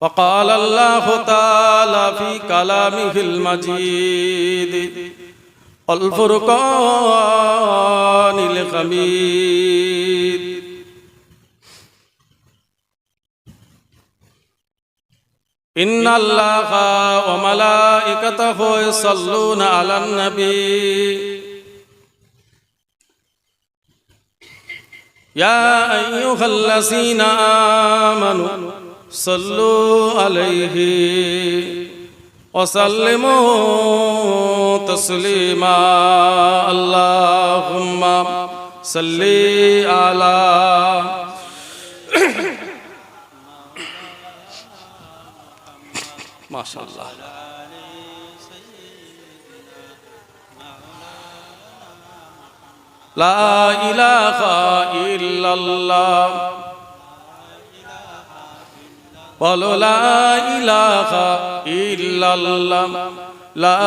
وقال الله تعالى في كلامه المجيد والفرقان الحميد إن الله وملائكته يصلون على النبي يا أيها الذين آمنوا صلوا عليه وسلموا تسليما اللهم صل على ما شاء الله لا إله إلا الله বলো লা ইলাহা ইল্লাল্লাহ লা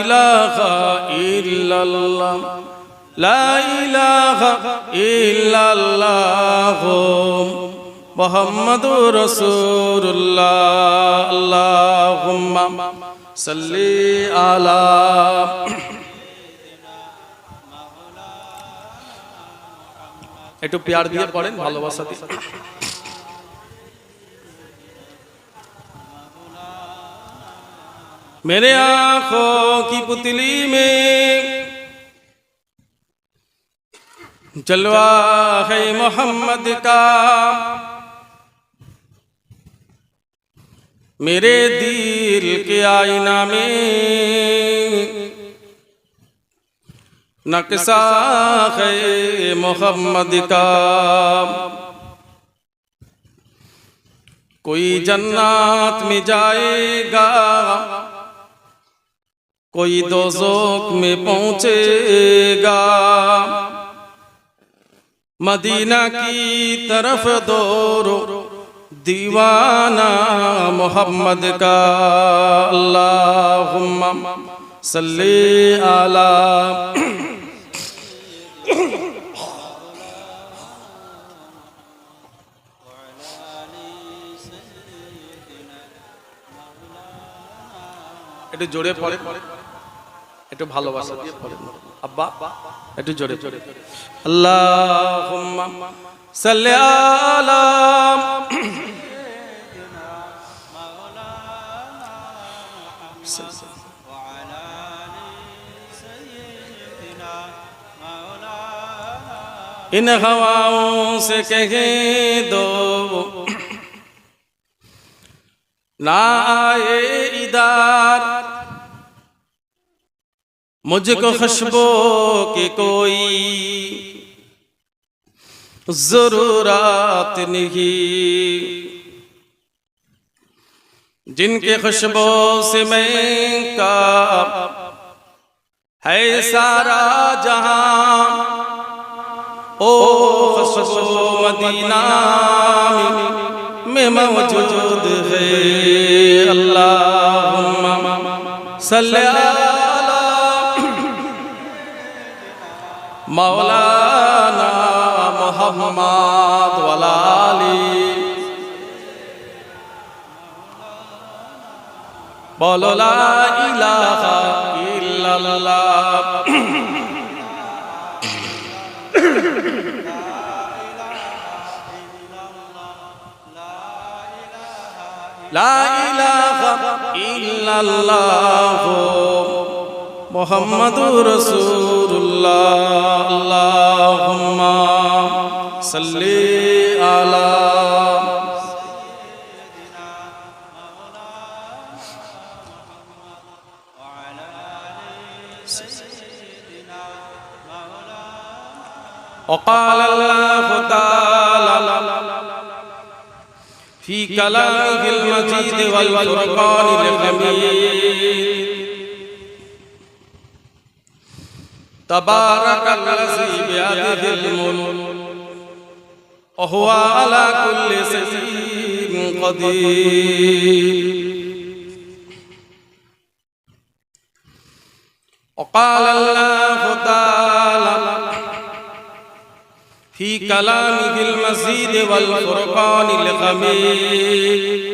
ইলাহা ইল্লাল্লাহ লা ইলাহা ইল্লাল্লাহ মুহাম্মাদুর রাসূলুল্লাহ আল্লাহুম্মা সাল্লি আলা একটু প্যার দিয়ে পড়েন ভালোবাসা দিয়ে मेरे आँखों की पुतली में जलवा है मोहम्मद का मेरे दिल के आईना में नक्शा है मोहम्मद का कोई जन्नत में जाएगा कोई दोज़ख में पहुंचेगा मदीना की तरफ दौड़ो दीवाना मोहम्मद का अल्लाहुम्मा सल्ली अला একটু জোরে পড়ে একটু ভালোবাসা দিয়ে পড়েন আব্বা একটু জোরে জোরে আল্লাহুম্মা সাল্লি আলা इन हवाओं से कह दो ना आए इधर मुझको खुशबू की कोई जरूरत नहीं जिनके खुशबू से मैं का है सारा जहां ओ खुशबू मदीना में मौजूद है अल्लाहुम्मा सल्ली मौलाना मोहम्मद वाली बोलो ला इलाहा इल्लल्लाह ला इलाहा इल्लल्लाह मुहम्मदुर रसूलुल्लाह अल्लाहुम्मा सल्ली अला وقال الله تعالى في كلامه المجيد والفرقان الحميد تبارك الذي بيده الملك وهو على كل شيء قدير وقال الله تعالى في كلامه المزيد والفرقان الحميد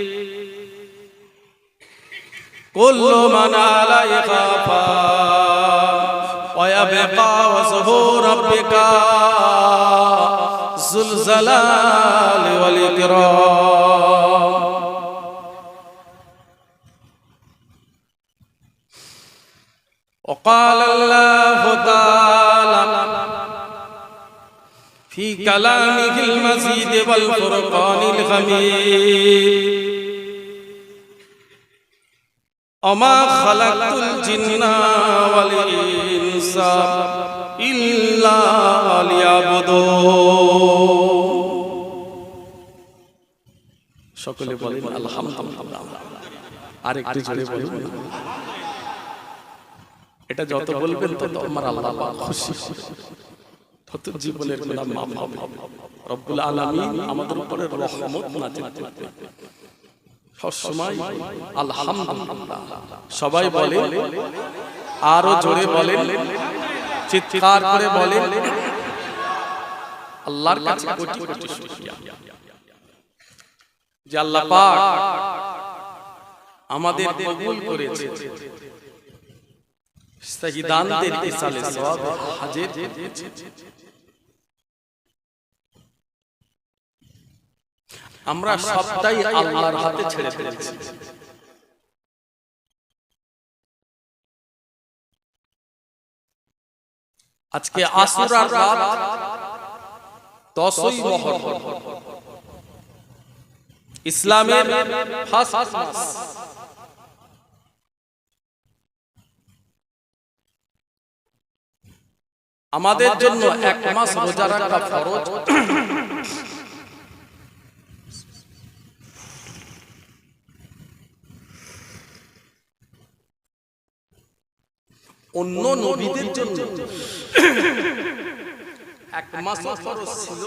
কুল্লু মান আলাইহা ফান ওয়া ইয়াবকা ওয়াজহু রাব্বিকা যুল জালালি ওয়াল ইকরাম। وقال الله تعالى في كلامه المزيد والفرقان الحميد وما خلقت الجن والإنس إلا ليعبدون সকলে বলেন আলহামদুলিল্লাহ। আরেকটু জোরে বলুন। এটা যত বলবেন তত আমার আল্লাহ পাক খুশি, তত জীবনের গুনাহ মাফ হবে। রব্বুল আলামিন আমাদের উপরে রহমত নাযিল করবে। সব সময় আলহামদুলিল্লাহ সবাই বলে, আরো জোরে বলেন, চিৎকার করে বলেন। আল্লাহর কাছে কোটি কোটি শুকরিয়া যে আল্লাহ পাক আমাদের কবুল করেছে, শহীদানদের ইসালে সওয়াব হাজির করেছে। আমরা সবটাই আল্লাহর হাতে ছেড়ে ফেলেছি। আজকে আশুরার রাত 10ই মুহররম, ইসলামের ফার্স্ট মাস। আমাদের জন্য এক মাস রোজা রাখা ফরজ। অন্য নবীদের জন্য এক মাস ফরজ ছিল,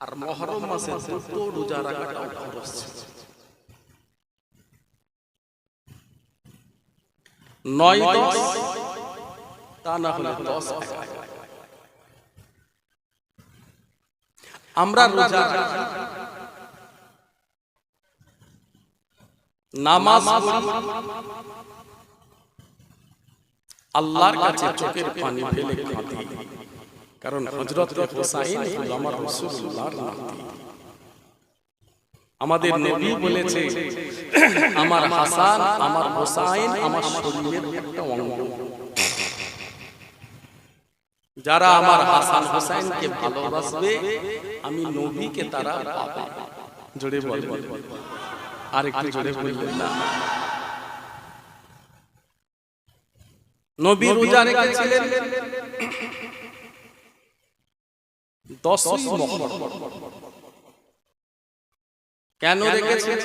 আর মুহররম মাসে দুটো রোজা রাখাটাও ফরজ ছিল। 9-10 তা না হলে 10-11 আমরা রোজা রাখি, নামাজ পড়ি, আল্লাহর কাছে চোখের পানি ফেলে কাঁদি, কারণ হযরত হুসাইন হলো আমার রাসূলুল্লাহর নাতি। আমাদের নবী বলেছে, আমার হাসান আমার হুসাইন আমার শরীরের একটা অঙ্গ। যারা আমার হাসান হুসাইনকে ভালোবাসবে, আমি নবীকে তারা পাবে। জোরে বলবেন, আরেকটু জোরে বলবেন না। নবী রোজা রেখেছিলেন 10ই মুহররম। কেন রেখেছেন?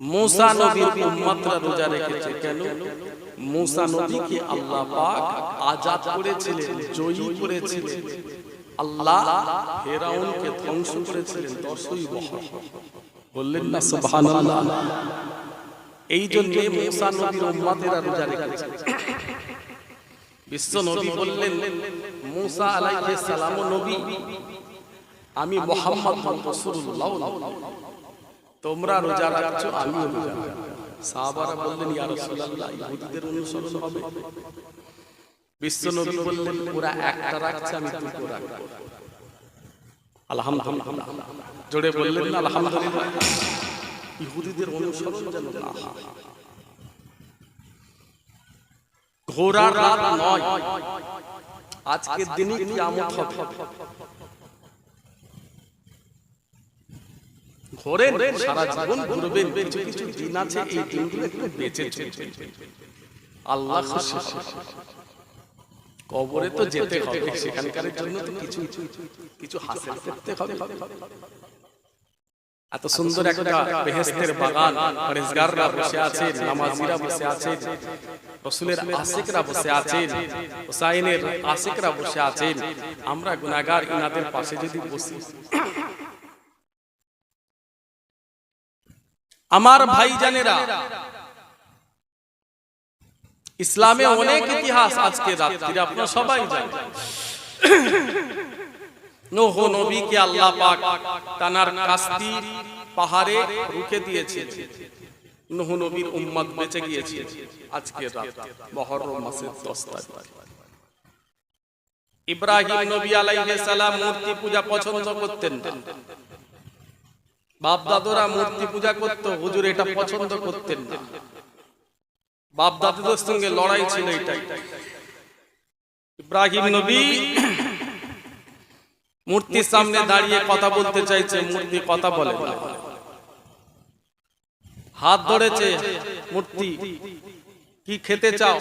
মুসা নবীর উম্মতরা রোজা রেখেছে কেন? মুসা নবীকে আল্লাহ পাক আজাদ করেছিলেন, জয়ী করেছিলেন। আল্লাহ ফেরাউনকে ধ্বংস করেছিলেন 10ই মুহররম। বললেন না সুবহানাল্লাহ। এই জন্য মুসা নবীর উম্মতেরা রোজা রেখেছে। বিশ্ব নবী বললেন, মুসা আলাইহিস সালাম নবী, আমি মুহাম্মদ রাসূলুল্লাহ, তোমরা রোজা রাখছো, আমিও রোজা রাখি। সাহাবারা বললেন, ইয়া রাসূলুল্লাহ, ইহুদিদের অনুসরণ হবে। বিশ্ব নবী বললেন, ওরা একটা রাখছে, আমি দুটো রাখবো। আলহামদুলিল্লাহ, জোরে বললেন না আলহামদুলিল্লাহ। ইহুদিদের অনুসরণ যেন না হয়। ঘোড়ার রাত নয়, আজকের দিনই কিয়ামত হবে। ঘোরেন, সারা জীবন ঘুরবেন, কিছু কিছু দিন আছে, এই দিনগুলো একটু বেঁচে চলবে। আল্লাহ খুশি, কবরে তো যেতে হবে, সেখানকার জন্য তো কিছু কিছু হাসিল করতে হবে। এত সুন্দর একটা বেহেশতের বাগান, পরেজগাররা বসে আছেন, নামাজিরা বসে আছেন, রাসূলের আশিকরা বসে আছেন, হুসাইনের আশিকরা বসে আছেন। আমরা গুনাহগার ইনাদের পাশে যদি বসি, আমার ভাইজানেরা, ইসলামে অনেক ইতিহাস আজকে রাত্রিরে আপনারা সবাই জানেন। নূহ নবীকে আল্লাহ পাক তানার কাস্তি পাহাড়ে রুখে দিয়েছে, নূহ নবীর উম্মত বেঁচে গিয়েছে। আজকে রাত মুহররম মাসের 10 তারিখ। ইব্রাহিম নবী আলাইহিস সালাম মূর্তি পূজা পছন্দ করতেন না। বাপ দাদুরা মূর্তি পূজা করত, হুজুর এটা পছন্দ করতেন না। বাপ দাদুদের সঙ্গে লড়াই ছিল এটাই। ইব্রাহিম নবী মূর্তির সামনে দাঁড়িয়ে কথা বলতে চাইছে, মূর্তি কথা বলে না। হাত ধরেছে মূর্তি, কি খেতে চাও?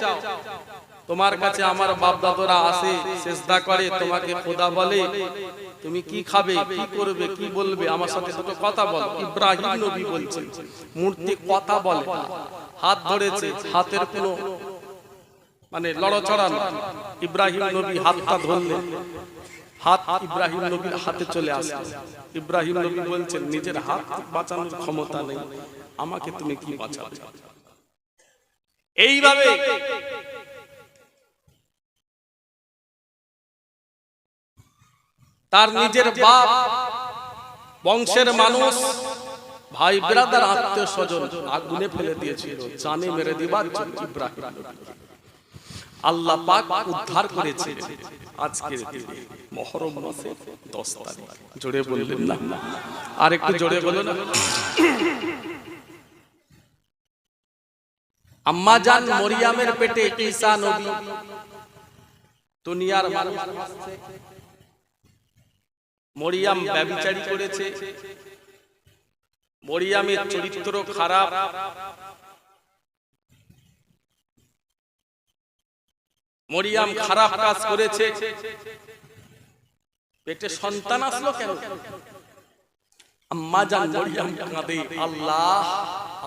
তোমার কাছে আমার বাপ দাদুরা আসে, সিজদা করে, তোমাকে খোদা বলে, তুমি কি খাবে, কি করবে, কি বলবে, আমার সাথে দুটো কথা বল। ইব্রাহিম নবী বলছেন, মূর্তি কথা বলে না। হাত ধরেছে, হাতের কোনো লড়াচড়া না। ইব্রাহিম নবী হাতটা ধরলেন, হাত ইব্রাহিম নবীর হাতে চলে আসে। ইব্রাহিম নবী বলছেন, নিজের হাত বাঁচানোর ক্ষমতা নেই, আমাকে তুমি কি বাঁচাবে? এইভাবে তার নিজের বাপ, বংশের মানুষ, ভাই ব্রাদার, আত্মীয় স্বজন আগুনে ফেলে দিয়েছিল, জানে মেরে দিবার জন্য ইব্রাহিম নবী। আল্লাহ পাক উদ্ধার করেছে আজকের দিনে মুহররম মাসের 10 তারিখ। জোরে বললেন না? আর একটু জোরে বলো না। আম্মা জান মরিয়মের পেটে ঈসা নবী দুনিয়ার মানুষ। মরিয়ম ব্যভিচারী করেছে, মরিয়মের চরিত্র খারাপ, মরিয়ম খারাপ কাজ করেছে। পেটে সন্তান আসলো কেন? আম্মা জান মরিয়ম কাঁদে, আল্লাহ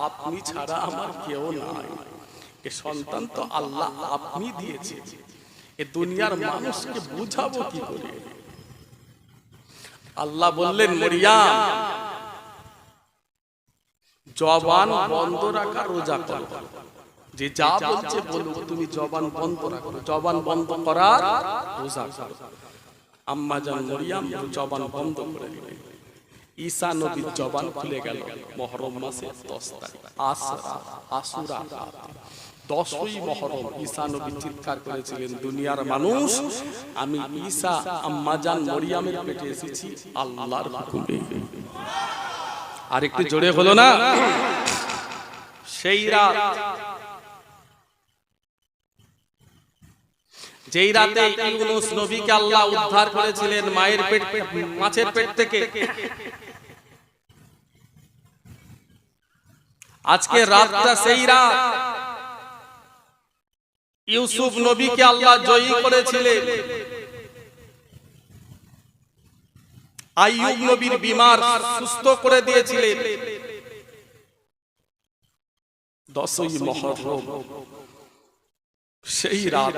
আপনি ছাড়া আমার কেউ নাই, এ সন্তান তো আল্লাহ আপনি দিয়েছে, এ দুনিয়ার মানুষকে বুঝাবো কি করে? আল্লাহ বললেন, মরিয়ম জবান বন্ধ রাখা, রোজা করো, যে যা বলছে বলো, তুমি জবান বন্ধ রাখো, জবান বন্ধ করার রোজা করো। আম্মা জান মরিয়ম জবান বন্ধ করে দিলেন। ঈসা নবীর জবান খুলে গেল মুহররম মাসের 10 তারিখ, আশুরা, 10ই মুহররম। ঈসা নবী চিৎকার করেছিলেন, দুনিয়ার মানুষ, আমি ঈসা আম্মা জান মরিয়মের পেটে এসেছি আল্লাহর হুকুমে। আর একটু জোরে হলো না? সেই রাত, যেই রাতে ইউনূস নবীকে আল্লাহ উদ্ধার করেছিলেন মায়ের পেট, মাছের পেট থেকে, আজকে রাতটা সেই রাত। ইউসুফ নবীকে আল্লাহ জয়ী করেছিলেন, আইয়ুব নবীর বিমার সুস্থ করে দিয়েছিলেন। 10ই মুহররম সেই রাত,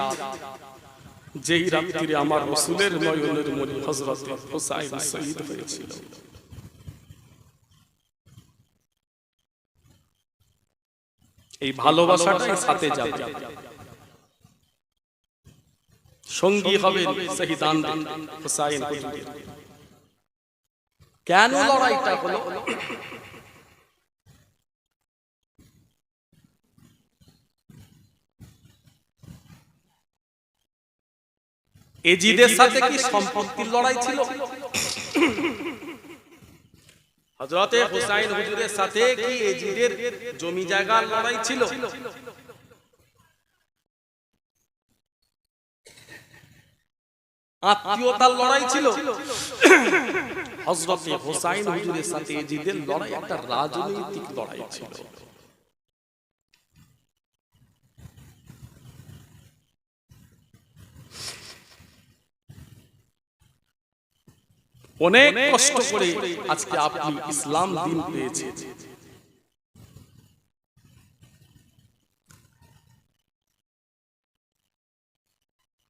যেই রাত্রিরে আমার রাসূলের নয়নের মণি হযরত হুসাইন শহীদ হয়েছিল। এই ভালোবাসাটাই সাথে যাবে, সঙ্গী হবেন শহীদান হুসাইন হুজুরের। কেন লড়াইটা হলো? এজিদের সাথে কি সম্পত্তির লড়াই ছিল? হযরতে হুসাইন হুজুরের সাথে কি এজিদের জমি জায়গার লড়াই ছিল? আত্মীয়তার লড়াই ছিল? হযরতে হুসাইন হুজুরের সাথে এজিদের লড়াই একটা রাজনৈতিক লড়াই ছিল। অনেক কষ্ট করে আজকে আপনি ইসলাম দিন পেয়েছেন।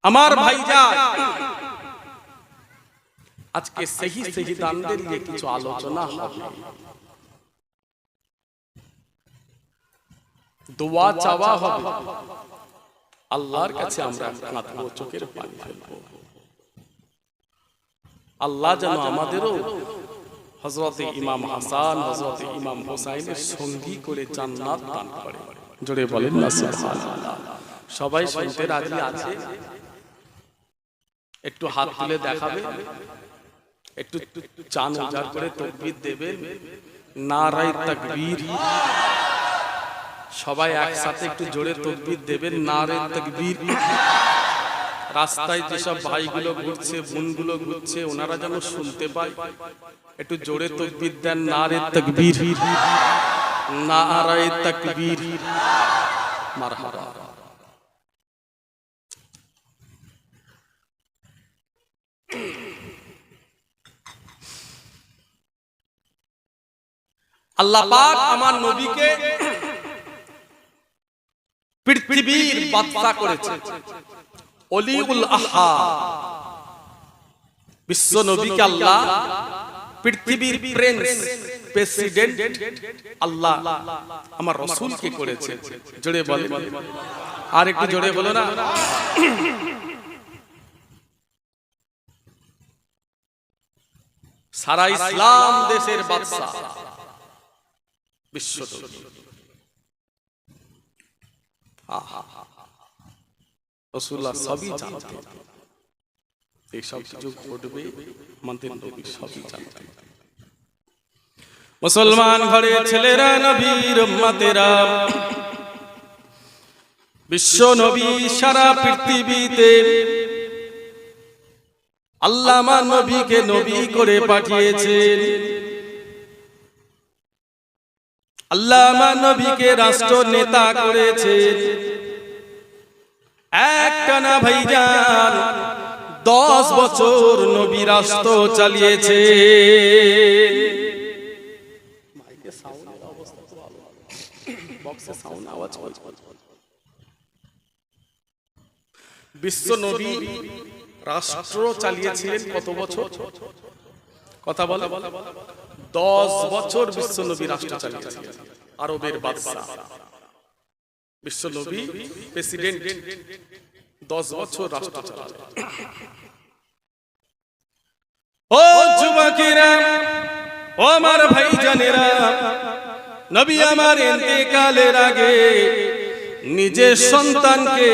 আমার ভাইজান, আজকে শহীদানদের নিয়ে কিছু আলোচনা হবে, দোয়া চাওয়া হবে, আল্লাহর কাছে আমরা কাঁদবো, চোখের পানি ফেলবো। আল্লাহ যেন আমাদেরও হযরতে ইমাম হাসান হযরতে ইমাম হোসাইনের সঙ্গী করে জান্নাত দান করে। জোরে বলেন না সুবহানাল্লাহ। সবাই শুনতে রাজি আছে? একটু হাত তুলে দেখাবে, একটু চান উজাড় করে তাকবীর দেবেন, নারায়ে তাকবীর। সবাই একসাথে একটু জোরে তাকবীর দেবেন, নারায়ে তাকবীর। রাস্তায় যেসব ভাইগুলো ঘুরছে, বোনগুলো ঘুরছে, ওনারা যেন শুনতে পায়, একটু জোরে তাকবীর দেন, নারায়ে তাকবীর, নারায়ে তাকবীর। মারহাবা। আল্লাহ পাক আমার নবীকে পৃথিবীর বাদশা করেছে, ওলিউল আহা। বিশ্ব নবীকে আল্লাহ পৃথিবীর প্রিন্স, প্রেসিডেন্ট আল্লাহ আমার রাসূলকে করেছে। জোরে বলেন, আর একটু জোরে বলো না। সারা ইসলাম দেশের বাদশা বিশ্ব নবী। রাসূলুল্লাহ সবই জানতেন, এই সব কিছু ঘটবে আমাদের নবী সবই জানতেন। মুসলমান ঘরের ছেলেরা, নবীর উম্মতেরা, বিশ্ব নবী সারা পৃথিবীতে আল্লাহ আমার নবীকে নবী করে পাঠিয়েছেন। আল্লাহ আমার নবীকে রাষ্ট্র নেতা করেছেন। একটানা ভাইজান 10 বছর নবী রাষ্ট্র চালিয়েছে। বিশ্ব নবী রাষ্ট্র চালিয়েছিলেন কত বছর? কথা বলে 10 বছর বিশ্ব নবী রাষ্ট্র চালিয়েছিলেন। আরবের বাদশা বিশ্ব নবী প্রেসিডেন্ট, 10 বছর রাষ্ট্র চালালেন। ও যুবকেরা, ও আমার ভাইজানেরা, নবী আমার ইন্তেকালের আগে নিজের সন্তানকে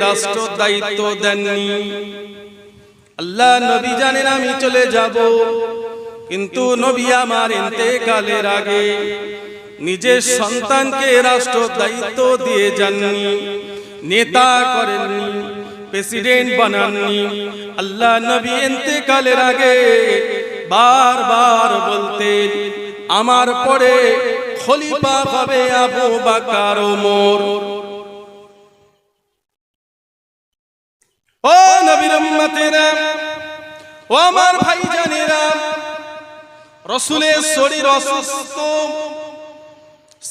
রাষ্ট্র দায়িত্ব দেননি। আল্লাহ নবী জানেন আমি চলে যাব, কিন্তু নবী আমার ইন্তেকালের আগে নিজের সন্তানকে রাষ্ট্র দায়িত্ব দিয়ে যাননি, নেতা করেননি, প্রেসিডেন্ট বানাননি। আল্লাহ নবী ইন্তেকালের আগে বারবার বলতেন, আমার পরে খলিফা হবে আবু বকর ওমর। ও নবীর উম্মতেরা, ও আমার ভাইজানেরা, রাসূলের শরীর অসুস্থ।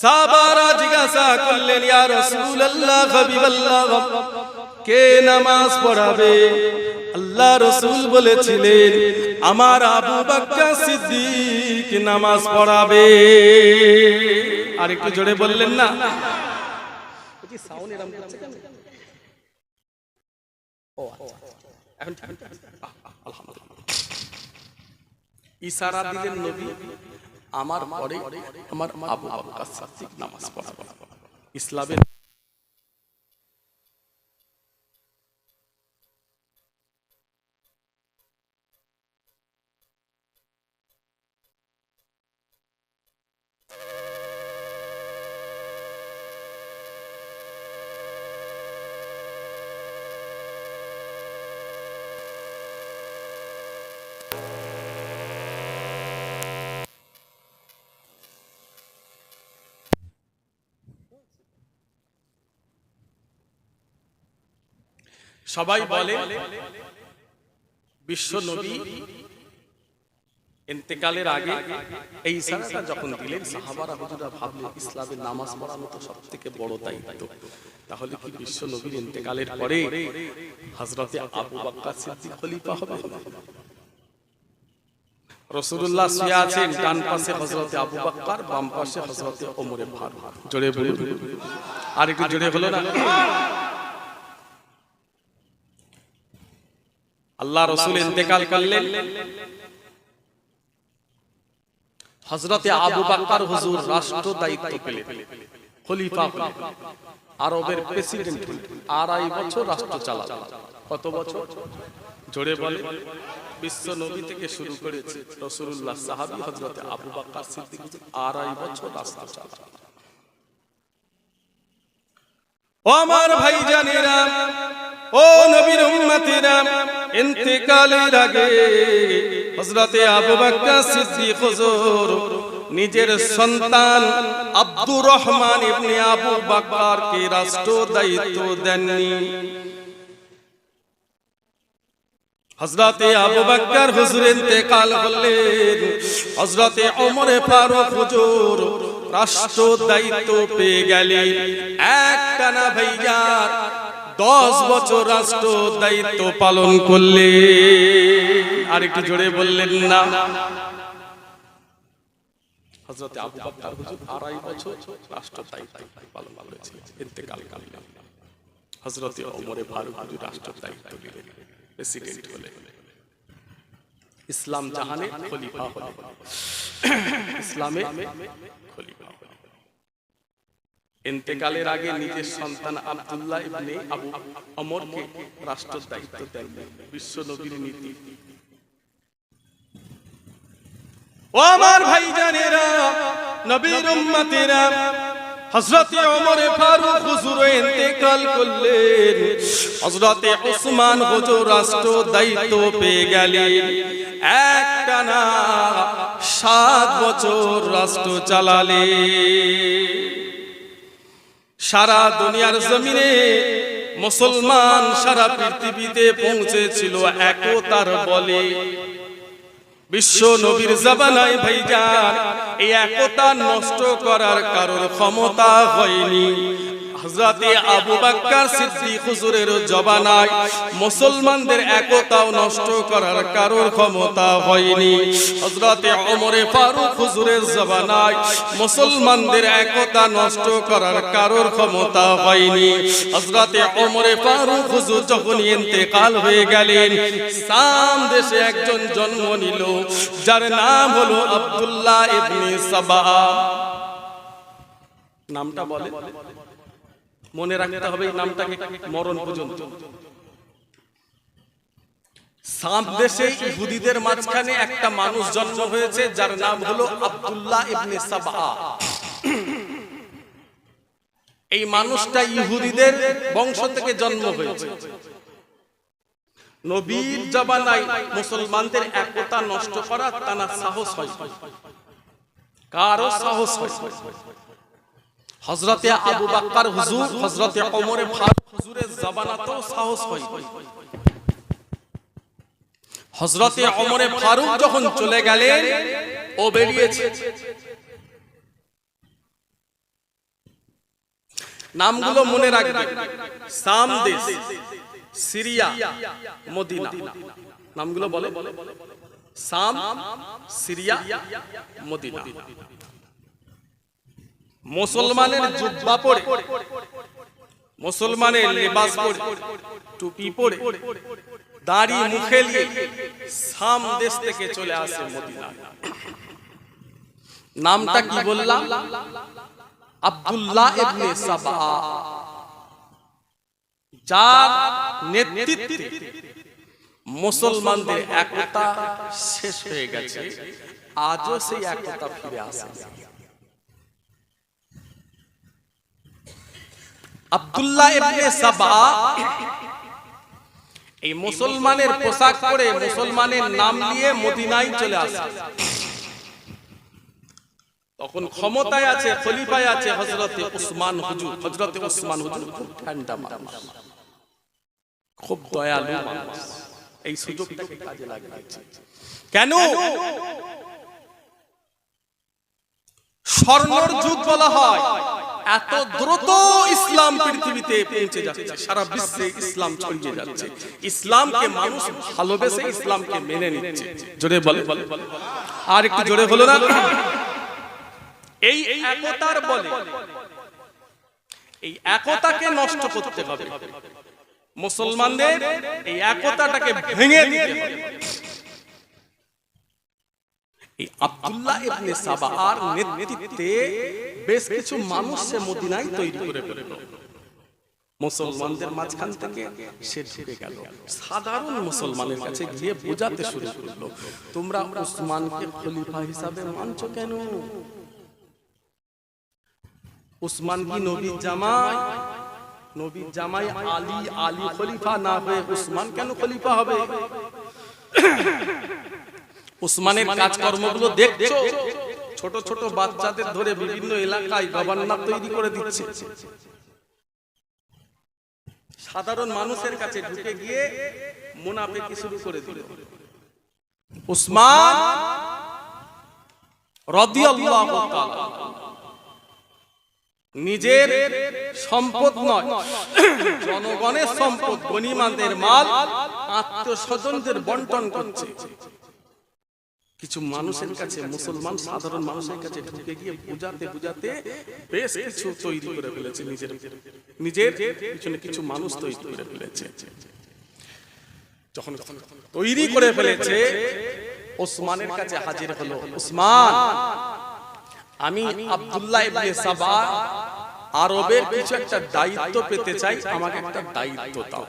সাহাবারা জিজ্ঞাসা করলেন, ইয়া রাসূলুল্লাহ, হাবিবাল্লাহ, কে নামাজ পড়াবে? আল্লাহ রাসূল বলেছিলেন, আমার আবু বকর সিদ্দিক নামাজ পড়াবে। আর একটু জোরে বললেন না? সাউন্ড এরকম করছে কেন? ও এখন আলহামদুলিল্লাহ। ইশারা দিলেন নবী, আমার পরে আমার আবু বকর সিদ্দিক নামাজ পড়াবে। ইসলামের সবাই বলে বিশ্ব নবী ইন্তেকালের আগে এই ইশারাটা যখন দিলেন, সাহাবারা হুজুরা ভাবলেন ইসলামের নামাজ পড়ানো তো সবথেকে বড় দায়িত্ব, তাহলে কি বিশ্ব নবীর ইন্তেকালের পরে হযরতে আবু বকর সিদ্দিক খলিফা হবে? রাসূলুল্লাহ শুয়ে আছেন, ডান পাশে হযরতে আবু বকর, বাম পাশে হযরতে ওমর ফারুক। জোরে বলুন, আর একটু জোরে হলো না? আল্লাহ রাসূল ইন্তেকাল করলেন, হযরতে আবু বকর হুজুর রাষ্ট্র দায়িত্ব পেলেন, খলিফা হলেন, আরবের প্রেসিডেন্ট হলেন, 2.5 বছর রাষ্ট্র চালালেন। কত বছর? জোরে বলে। বিশ্ব নবী থেকে শুরু করেছে রাসূলুল্লাহ, সাহাবী হযরতে আবু বকর সিদ্দিক 2.5 বছর রাষ্ট্র চালালেন। ও আমার ভাইজানেরা, ও নবীর উম্মতেরা, ইন্তেকালের আগে হযরতে আবু বকর সিদ্দিক হুজুর নিজের সন্তান আব্দুর রহমান ইবনে আবু বকরকে রাষ্ট্র দায়িত্ব দেননি। হযরতে আবু বকর হুজুর ইন্তেকাল করলেন, হযরতে ওমর ফারুক হুজুর রাষ্ট্র দায়িত্ব পেয়ে গেলেন। একটানা ভাইজান 10 বছর রাষ্ট্র দায়িত্ব পালন করলেন। আর একটু জোরে বললেন না? হযরতে আবু বকর হুজুর 2.5 বছর রাষ্ট্র দায়িত্ব পালন করেছিলেন, ইন্তেকাল করলেন। হযরতে ওমর ফারুক হুজুর রাষ্ট্র দায়িত্ব নিলেন, প্রেসিডেন্ট হলেন, ইসলাম জাহানে খলিফা হলেন, ইসলামে খলিফা হলেন। ইন্তেকালের আগে নিজের সন্তান আব্দুল্লাহ ইবনে আবু ওমরকে রাষ্ট্র দায়িত্ব দেন। বিশ্ব নবীর নীতি। ও আমার ভাইজানেরা, নবীর উম্মতেরা, হযরতে ওমর ফারুক হুজুর ইন্তেকাল করলেন, হযরতে উসমান হুজুর রাষ্ট্র দায়িত্ব পেয়ে গেলেন। একটানা 7 বছর রাষ্ট্র চালালেন। সারা দুনিয়ার জমিনে মুসলমান সারা পৃথিবীতে পৌঁছেছিল একতার বলে। বিশ্ব নবীর জামানায় ভাইজান এই একতা নষ্ট করার কারোর ক্ষমতা হয়নি। হযরতে আবু বকর সিদ্দিক হুজুরের জামানায় মুসলমানদের একতাও নষ্ট করার কারোর ক্ষমতা হয়নি। হযরতে ওমর ফারুক হুজুরের জামানায় মুসলমানদের একতা নষ্ট করার কারোর ক্ষমতা হয়নি। হযরতে ওমর ফারুক হুজুর যখন ইন্তেকাল হয়ে গেলেন, শাম দেশে একজন জন্ম নিল, যার নাম হলো আব্দুল্লাহ ইবনে সাবা। নামটা বলে, মনে রাখতে হবে এই নামটাকে মরণ পর্যন্ত। শাম দেশে ইহুদিদের মাঝখানে একটা মানুষ জন্ম হয়েছে, যার নাম হলো আব্দুল্লাহ ইবনে সাবা। এই মানুষটা ইহুদিদের বংশ থেকে জন্ম হয়েছে। নবীর জামানায় মুসলমানদের একতা নষ্ট করা তার সাহস হয়, কারো সাহস হয়। হযরতে আবু বকর হুজুর, হযরতে ওমর ফারুক হুজুরের জামানাতেও সাহস হয়। হযরতে ওমর ফারুক যখন চলে গেলেন, ও বেরিয়েছে। নামগুলো মনে রাখবেন: শাম দেশ, সিরিয়া, মদিনা। নামগুলো বলে, শাম, সিরিয়া, মদিনা। মুসলমানের জুব্বা পরে, মুসলমানের লিবাস পরে, টুপি পরে, দাড়ি মুখে নিয়ে শাম দেশ থেকে চলে আসে মদিনা। নামটা কি বললাম? আব্দুল্লাহ ইবনে সাবা। যার নেতৃত্বে মুসলমানদের একতা শেষ হয়ে গেছে, আজও সেই একতা ফিরে আসে। আব্দুল্লাহ ইবনে সাবা এই মুসলমানের পোশাক পরে, মুসলমানের নাম নিয়ে মদিনায় চলে আসে। তখন ক্ষমতায় আছে, খলিফায় আছে হযরতে উসমান হুজুর। হযরতে উসমান হুজুর খুব ঠান্ডা মানুষ, খুব দয়ালু মানুষ। এই সুযোগটাকে কাজে লাগিয়েছে। কেন? স্বর্ণের যুগ বলা হয়। এত দ্রুত ইসলাম পৃথিবীতে পৌঁছে যাচ্ছে, সারা বিশ্বে ইসলাম ছড়িয়ে যাচ্ছে। ইসলামকে মানুষ ভালোবেসে ইসলামকে মেনে নিচ্ছে। জোরে বলে, আর একটু জোরে হলো না? এই একতার বলে, এই একতাকে নষ্ট করতে হবে। মুসলমানদের এই একতাটাকে ভেঙে দিতে হবে। এই আব্দুল্লাহ ইবনে সাবার নেতৃত্বে বেশ কিছু মানুষ সে মদিনায় তৈরি করে ফেলল। মুসলমানদের মাঝখান থেকে সে ঢুকে গেল, সাধারণ মুসলমানের কাছে গিয়ে বোঝাতে শুরু করলো, তোমরা উসমানকে খলিফা হিসাবে মানছো কেন? উসমান কি নবীর জামাই? নবীর জামাই আলী, আলী খলিফা না হয়ে উসমান কেন খলিফা হবে? উসমানের কাজকর্মগুলো দেখছো, ছোট ছোট বাচ্চাদের ধরে বিভিন্ন এলাকায় গভর্নর তৈরি করে দিচ্ছে। সাধারণ মানুষের কাছে ঢুকে গিয়ে মুনাফিকি শুরু করে দিল। উসমান রাদিয়াল্লাহু তাআলা নিজের সম্পদ নয়, জনগণের সম্পদ, গনিমাতের মাল আত্মীয়স্বজনদের বন্টন করছে। কিছু মানুষের কাছে, মুসলমান সাধারণ মানুষের কাছে ঢুকে গিয়ে বুঝাতে বুঝাতে বেশ কিছু তৈরি করে ফেলেছে, নিজের পিছনে কিছু মানুষ তৈরি করে ফেলেছে। যখন তৈরি করে ফেলেছে, ওসমানের কাছে হাজির হলো, ওসমান, আমি আব্দুল্লাহ ইবনে সাবা আরবের কিছু একটা দায়িত্ব পেতে চাই, আমাকে একটা দায়িত্ব দাও।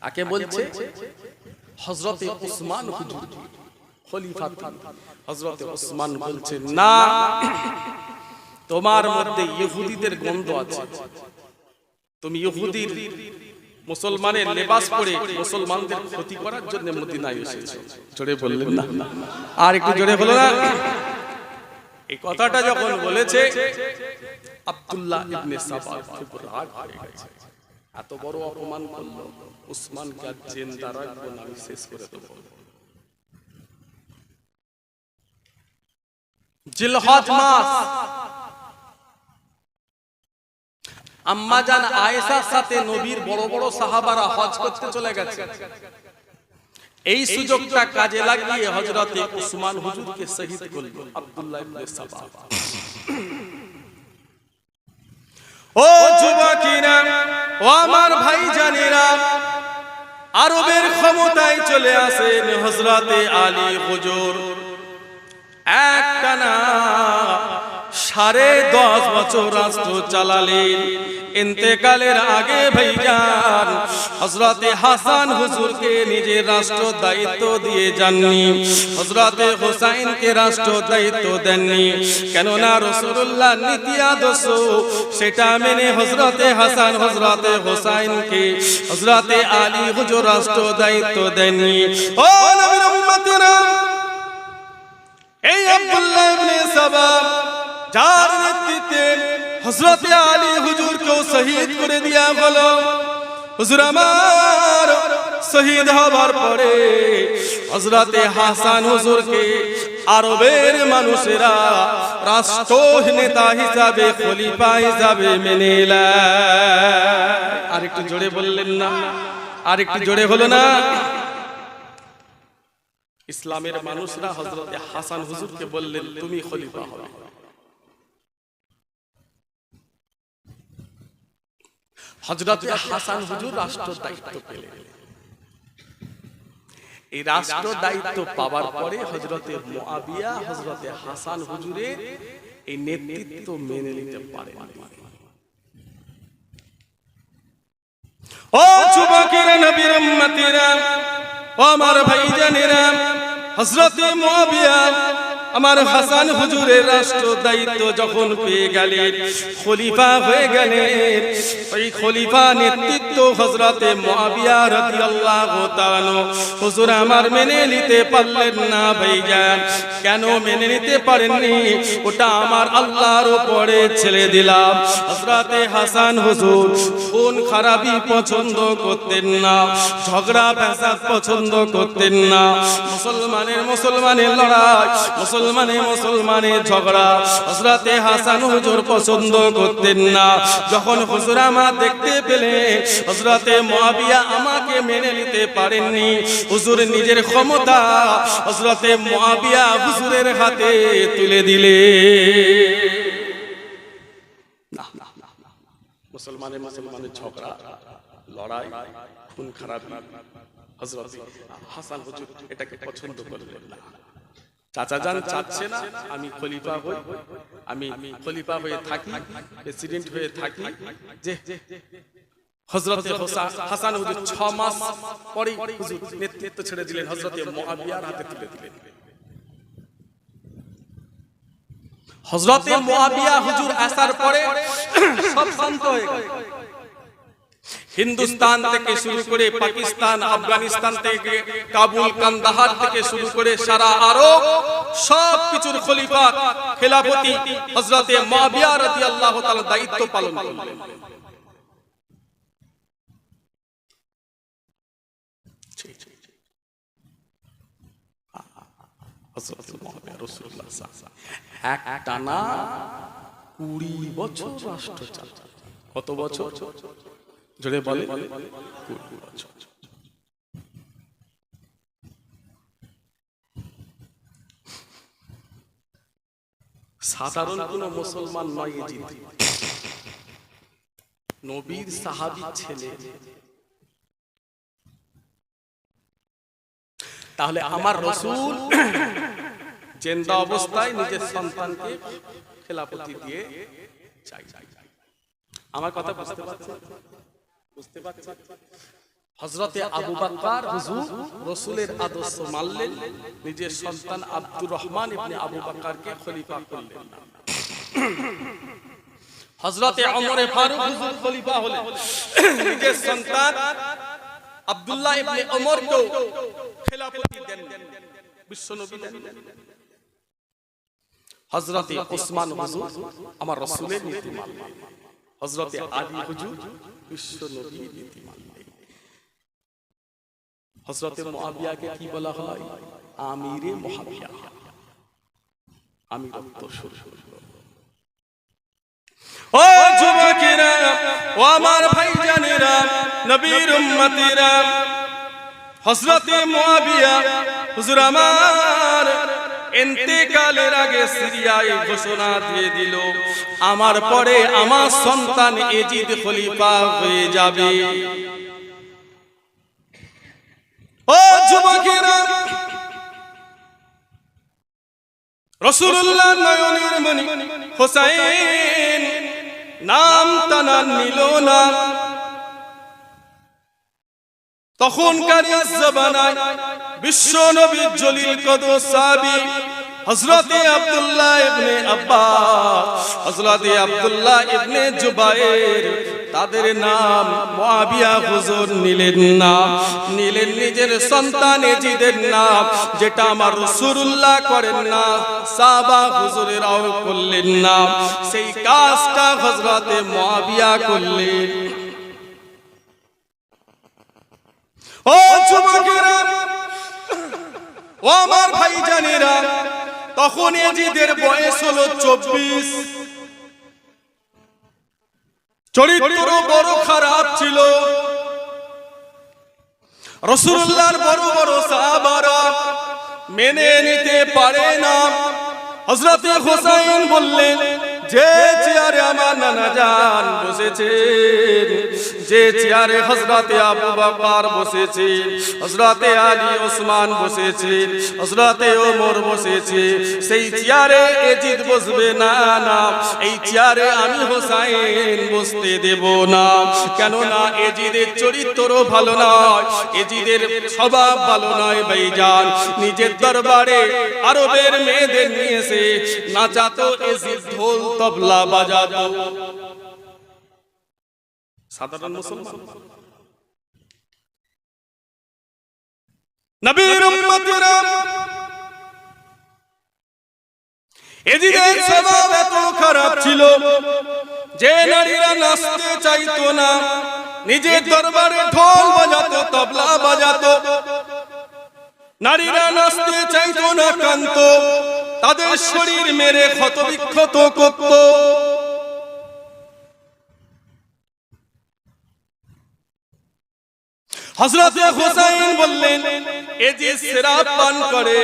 তাকে বলছে হযরতে উসমান হুজুর খলিফা। হযরতে উসমান বলছে, না, তোমার মধ্যে ইহুদিদের গন্ধ আছে, তুমি ইহুদির মুসলমানের লেবাস পরে মুসলমানদের ক্ষতি করার জন্য মদিনায় এসেছো। জোরে বললেন না? আর একটু জোরে বলো না। এই কথাটা যখন বলেছে, আব্দুল্লাহ ইবনে সাবা খুব রাগ হয়ে গেছে। এত বড় অপমান করলো, উসমানকে আর জিন্দা রাখবো না, আমি শেষ করে দেবো। জিলহজ মাস, আম্মা জান আয়েশার সাথে নবীর বড় বড় সাহাবারা হজ করতে চলে গেছে। এই সুযোগটা কাজে লাগিয়ে হযরতে উসমান হুজুরকে শহীদ করলো আব্দুল্লাহ ইবনে সাবা। ও যুবকেরা, ও আমার ভাইজানেরা, আরবের ক্ষমতায় চলে আসেন হযরতে আলী হুজুর। একটানা 10.5 বছর রাষ্ট্র চালালেন। ইন্তেকালের আগে ভাইজান হযরতে হাসান হুজুরকে নিজের রাষ্ট্র দায়িত্ব দিয়ে যাননি, হযরতে হুসাইনকে রাষ্ট্র দায়িত্ব দেননি। কেননা রাসূলুল্লাহ নীতি আদর্শ সেটা মেনে হযরতে হাসান, হযরতে হুসাইনকে হযরতে আলী হুজুর রাষ্ট্র দায়িত্ব দেননি। ও নবীর উম্মতেরা, এই আব্দুল্লাহ ইবনে সাবা যার নেতৃত্বে হযরতে আলী হুজুরকেও শহীদ করে দেয়া হলো, হুজুর আমার শহীদ হবার পরে হযরতে হাসান হুজুরকে আরবের মানুষেরা রাষ্ট্র নেতা হিসাবে, খলিফা হিসাবে মেনে নেয়। আর একটু জোরে বললেন না? আর একটু জোরে হলো না? ইসলামের মানুষরা হযরতে হাসান হুজুরকে বললেন, তুমি খলিফা হবে। হযরতে হাসান হুজুর রাষ্ট্র দায়িত্ব পেলেন। এই রাষ্ট্র দায়িত্ব পাওয়ার পরে হযরতে মুআবিয়া হযরতে হাসান হুজুরের এই নেতৃত্ব মেনে নিতে পারেন। ও যুবকেরা, নবীর উম্মতেরা, ও আমার ভাইজানেরা, হযরতে মুআবিয়া আমার হাসান হুজুরের রাষ্ট্র দায়িত্ব যখন পেয়ে গেলেন, খলিফা হয়ে গেলেন, ওই খলিফা নেতৃত্ব হযরতে মুআবিয়া রাদিয়াল্লাহু তাআলা হুজুর আমার মেনে নিতে পারলেন না। ভাইজান, কেন মেনে নিতে পারেননি? ওটা আমার আল্লাহর উপরে ছেড়ে দিলাম। হযরতে হাসান হুজুর খুন খারাপি পছন্দ করতেন না, ঝগড়া ফ্যাসাদ পছন্দ করতেন না। মুসলমানের লড়াই, মুসলমানের ঝগড়া হযরতে হাসান হুজুর পছন্দ করতেন না। যখন হুজুর আমার দেখতে পেলে হযরতে মুআবিয়া আমাকে মেনে নিতে পারেননি, হুজুর নিজের ক্ষমতা হযরতে মুআবিয়া হুজুরের হাতে তুলে দিলে। মুসলমানের ঝগড়া, লড়াই, খুন খারাপি হযরত হাসান হুজুর এটাকে পছন্দ করলেন না। চাচা জান চাচ্ছে না আমি খলিফা হই, আমি খলিফা হয়ে থাকি, প্রেসিডেন্ট হয়ে থাকি। যে হযরত হাসান হুজুর 6 মাস পরে হুজুর নেতৃত্ব ছেড়ে দিলেন, হযরত মুআবিয়ার হাতে তুলে দিলেন। হযরত মুআবিয়া হুজুর আসার পরে সব শান্ত হয়ে গেল। হিন্দুস্তান থেকে শুরু করে পাকিস্তান, আফগানিস্তান থেকে কাবুল, কান্দাহার থেকে শুরু করে সারা আরব সব কিছুর খলিফা খেলাফতি হযরত মুআবিয়া রাদিয়াল্লাহু তাআলা দায়িত্ব পালন করলেন। হযরত মুআবিয়া রাসূলুল্লাহ একটানা 20 বছর রাষ্ট্র চালান। কত বছর? জোরে বলে 20 বছর। সাধারণ কোন মুসলমান নয় এজিদ, নবীর সাহাবী ছেলে। তাহলে আমার রাসূল জিন্দা অবস্থায় নিজের সন্তানকে খেলাফতি দিয়ে চাই। আমার কথা বুঝতে পারছেন? বুঝতে পারছেন? হযরতে আবু বকর হুজুর রাসূলের আদর্শ মানলেন, নিজের সন্তান আব্দুর রহমান ইবনে আবু বকরকে খলিফা করলেন না। হযরতে ওমর ফারুক হুজুর খলিফা হলেন, নিজের সন্তান আব্দুল্লাহ ইবনে ওমরকে খেলাফতি দেন, বিশ্বনবী দেন। হযরতে ওসমান হুজুর আমার রাসূলের নীতি মানলেন, হযরতে আলী হুজুর বিশ্বনবীর নীতি মানলেন। হযরতে মুআবিয়াকে কি বলা হয়? আমিরে মুআবিয়া, আমিরত্ব শুরু। ও যুবকেরা, ও আমার ভাইজানেরা, নবীর উম্মতেরা, হযরতে মুআবিয়া হুজুর আমার ইন্তেকালের আগে সিরিয়ায় ঘোষণা দিয়ে দিল, আমার পরে আমার সন্তান এজিদ খলিফা হয়ে যাবে। ও যুবকেরা, রাসূলুল্লাহ নয়নের মণি হোসেন নাম টানা নিল না। তখনকার জমানায় বিশ্ব নবীর জলিল কদর সাহাবী হযরতে আব্দুল্লাহ ইবনে আব্বাস, হযরতে আব্দুল্লাহ ইবনে জুবায়ের, তাদের নাম মুআবিয়া হুজুর নিলেন না, নিলেন নিজের সন্তান এজিদের নাম, যেটা আমার রাসূলুল্লাহ করেন না, সাহাবা হুজুরেরাও করলেন না, সেই কাজটা হযরতে মুআবিয়া করলেন। ও যুবকেরা, ও আমার ভাইজানেরা, তখন এজিদের বয়স হলো 24। চরিত্র বড় খারাপ ছিল। রাসূলুল্লাহর বড় বড় সাহাবারা মেনে নিতে পারে না। হযরতে হোসেন বললেন, যে চেয়ারে আমার নানা জান বসেছেন, যে চেয়ারে হযরতে আবু বকর বসেছেন, হযরতে আলী ওসমান বসেছেন, হযরতে ওমর বসেছে, সেই চেয়ারে এজিদ বসবে না, না এই চেয়ারে আমি হোসেন বসতে দেব না। কেন না এজিদের চরিত্র ভালো নয়, এজিদের স্বভাব ভালো নয় ভাইজান। নিজের দরবারে আরবের মেয়েদের নিয়ে এসে নাচাতো এজিদ, ঢোল তবলা বাজাতো। সাধারণ মুসলমান নবীর উম্মতেরা, এজিদের স্বভাব এত খারাপ ছিল যে নারীরা নাচতে চাইতো না, নিজের দরবারে ঢোল বাজাতো, তবলা বাজাতো। নারীরা নাচতে চাইতো না, কাঁদতো, তাদের শরীর মেরে ক্ষত বিক্ষত করত। হযরতে হোসেন বললেন, এ যে শরাব পান করে,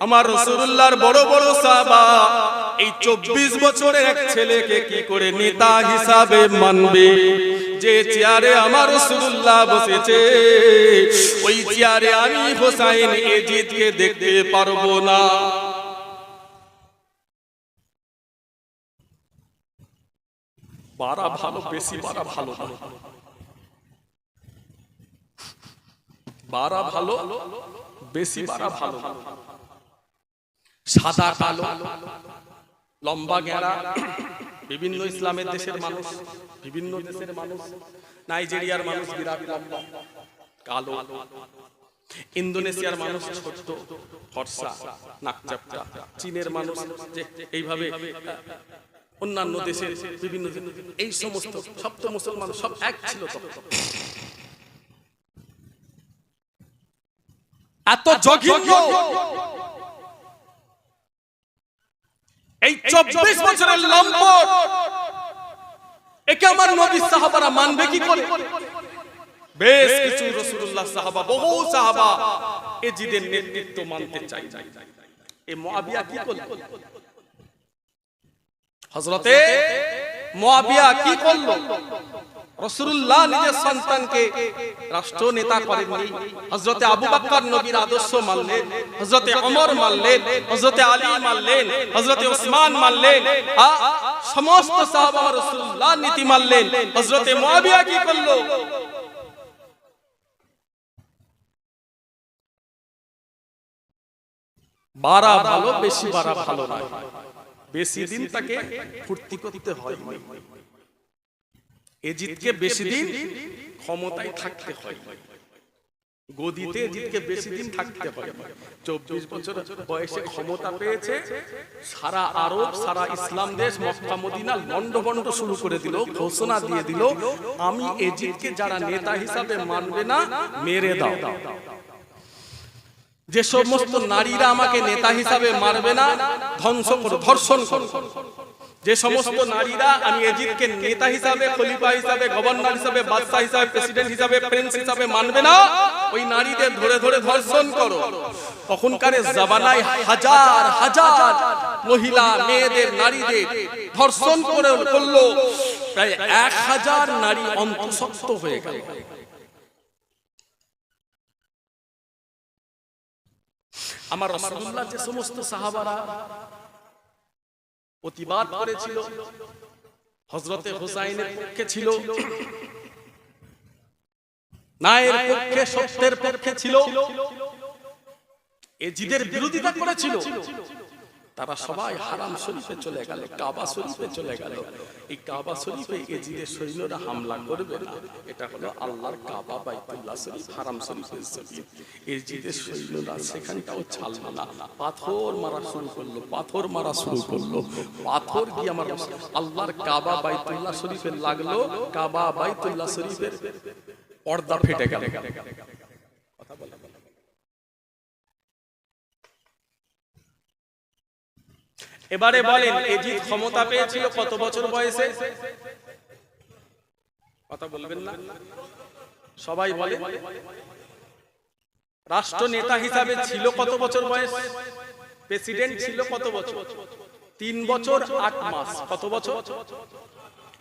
আমার রাসূলুল্লাহর বড় বড় সাহাবা এই 24 বছরের এক ছেলেকে কি করে নেতা হিসাবে মানবে? যে চেয়ারে আমার রাসূলুল্লাহ বসেছে ওই চেয়ারে আমি হোসাইন এজিদকে দেখতে পারবো না। বাড়া ভালো, বেশি বাড়া ভালো না। বাড়া ভালো, বেশি বাড়া ভালো। সাদা কালো, লম্বা গেঁড়া, বিভিন্ন ইসলামের দেশের মানুষ, বিভিন্ন দেশের মানুষ, নাইজেরিয়ার মানুষ বিরাট লম্বা কালো, ইন্দোনেশিয়ার মানুষ ছোট্ট ফর্সা নাকচাপটা, চীনের মানুষ যে এইভাবে, অন্যান্য দেশের বিভিন্ন, এই সমস্ত সব তো মুসলমান, সব এক ছিল। এত জঘন্য এই 24 বছরের লম্পট, একে আমার নবী সাহাবারা মানবে কি করে? বেশ কিছু রাসূলুল্লাহ সাহাবা, বহু সাহাবা এজিদের নেতৃত্ব মানতে চাই। এই মুআবিয়া কি করল? হযরতে মুআবিয়া কি করল? রাসূলুল্লাহ নিজের সন্তানকে রাষ্ট্র নেতা করেননি। হযরতে আবু বকর নবীর আদর্শ মানলেন, হযরতে ওমর মানলেন, হযরতে আলী মানলেন, হযরতে ওসমান মানলেন, সমস্ত সাহাবা রাসূলুল্লাহ নীতি মানলেন। হযরতে মুআবিয়া কি করল? বাড়া ভালো, বেশি বাড়া ভালো না। বেশি দিন তাকে ফুর্তি করতে হয়, এজিদকে বেশি দিন ক্ষমতায় থাকতে হয়, গদিতে এজিদকে বেশি দিন থাকতে হয়। 24 বছর বয়সে ক্ষমতা পেয়েছে, সারা আরব, সারা ইসলাম দেশ, মক্কা মদিনা লন্ডভন্ড শুরু করে দিল, ঘোষণা দিয়ে দিল, আমি এজিদকে যারা নেতা হিসাবে মানবে না মেরে দাও। যে সমস্ত নারীরা আমাকে নেতা হিসাবে মানবে না ধ্বংস করো, ধর্ষণ করো। যে সমস্ত নারীরা আমি এজিদকে নেতা হিসাবে, খলিফা হিসাবে, গভর্নর হিসাবে, বাদশা হিসাবে, প্রেসিডেন্ট হিসাবে, প্রিন্স হিসাবে মানবে না, ওই নারীদের ধরে ধরে ধর্ষণ করো। তখনকার জামানায় হাজার হাজার মহিলা, মেয়েদের, নারীদের ধর্ষণ করলো, প্রায় 1000 নারী অন্তঃসত্ত্বা হয়ে গেল। আমার রাসূলুল্লাহ যে সমস্ত সাহাবারা প্রতিবাদ করেছিল, হযরতে হুসাইনের পক্ষে ছিল, ন্যায়ের পক্ষে, সত্যের পক্ষে ছিল, এজিদের বিরোধিতা করেছিল, তারা সবাই হারাম শরীফে চলে গেল, কাবা শরীফে চলে গেল। এই কাবা শরীফে এজিদের সৈন্যরা হামলা করবে না, এটা হলো আল্লাহর কাবা, বাইতুল্লাহ শরীফ, হারাম শরীফের জমিন। এজিদের সৈন্যরা সেখানটাও ছাড়লো না, পাথর মারা শুরু করলো, পাথর মারা শুরু করলো। পাথর গিয়ে আমার আল্লাহর কাবা, বাইতুল্লাহ শরীফে লাগলো, কাবা, বাইতুল্লাহ শরীফের পর্দা ফেটে গেল। কথা বলে এবারে বলেন, এজিদ ক্ষমতা পেয়েছিল কত বছর বয়সে? কথা বলবেন না? সবাই বলে। রাষ্ট্র নেতা হিসাবে ছিল কত বছর বয়স? প্রেসিডেন্ট ছিল কত বছর? 3 বছর 8 মাস। কত বছর?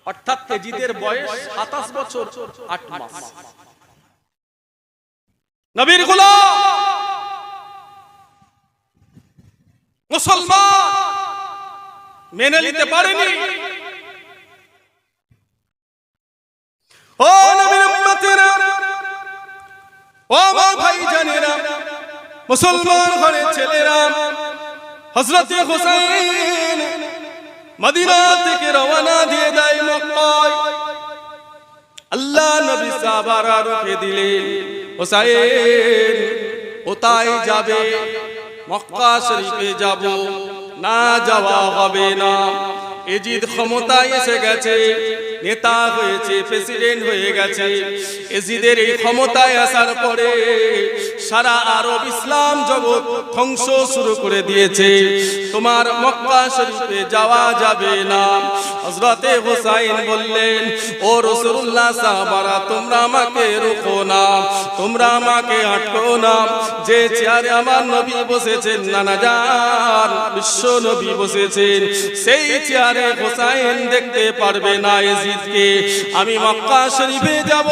অর্থাৎ এজিদের বয়স 27 বছর 8 মাস। নবীর গোলাম মুসলমান মেনে নিতে পারেনি। ও নবীর উম্মতেরা, ও আমার ভাইজানেরা, মুসলমান ঘরের ছেলেরা, হযরতে হুসাইন মদিনা থেকে রওনা দিয়ে দেয় মক্কায়। আল্লাহ নবী সাহাবারা রুখে দিলেন, হুসাইন কোথায় যাবে? মক্কা শরীফে যাব, না যাওয়া হবে না। এজিদ ক্ষমতায় এসে গেছে, নেতা হয়েছে, প্রেসিডেন্ট হয়ে গেছে। এজিদের এই ক্ষমতায় আসার পরে সারা আরব ইসলাম জগৎ ধ্বংস শুরু করে দিয়েছে, তোমার মক্কা শরীফে যাওয়া যাবে না। হযরতে হুসাইন বললেন, ও রাসূলুল্লাহ সাহাবারা, তোমরা আমাকে রোকো না, তোমরা আমাকে আটকো না। যে চেয়ারে আমার নবী বসেছেন, নানা জান বিশ্ব নবী বসেছেন, সেই চেয়ারে হুসাইন দেখতে পারবে না ইয়াজিদকে। আমি মক্কা শরীফে যাব।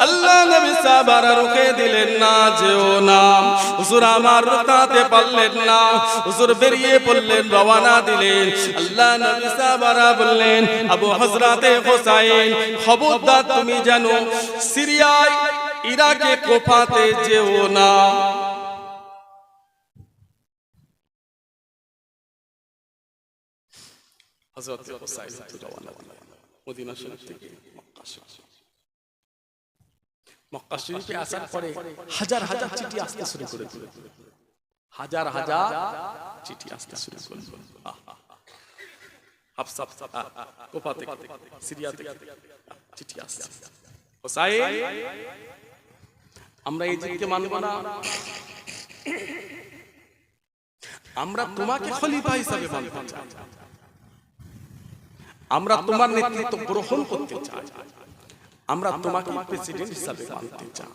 আল্লাহ নবী সাহাবারা রুখে দিলেন না, যেও না। হুজুর আমার রুকাতে পারলেন না, হুজুর বেরিয়ে পড়লেন, রওনা দিলেন। আল্লাহ নবী সাহাবারা বললেন, আবু হযরতে হুসাইন, খবরদার তুমি জানো সিরিয়ায় ইরাকে কোফাতে যেও না। হযরতে হুসাইন রওনা দিলেন মদিনা শরীফ থেকে মক্কা শরীফ। মক্কা শরীফে আসার পরে হাজার হাজার চিঠি আসতে শুরু করে দিল, হাজার হাজার চিঠি আসতে শুরু করে দিল। হাফসা কোফা থেকে, সিরিয়া থেকে চিঠি আসছে, হুসাইন আমরা ইজিদকে মানব না, আমরা তোমাকে খলিফা হিসাবে মানতে চাই, আমরা তোমার নেতৃত্ব গ্রহণ করতে চাই, আমরা তোমাকে প্রেসিডেন্ট হিসাবে মানতে চাই।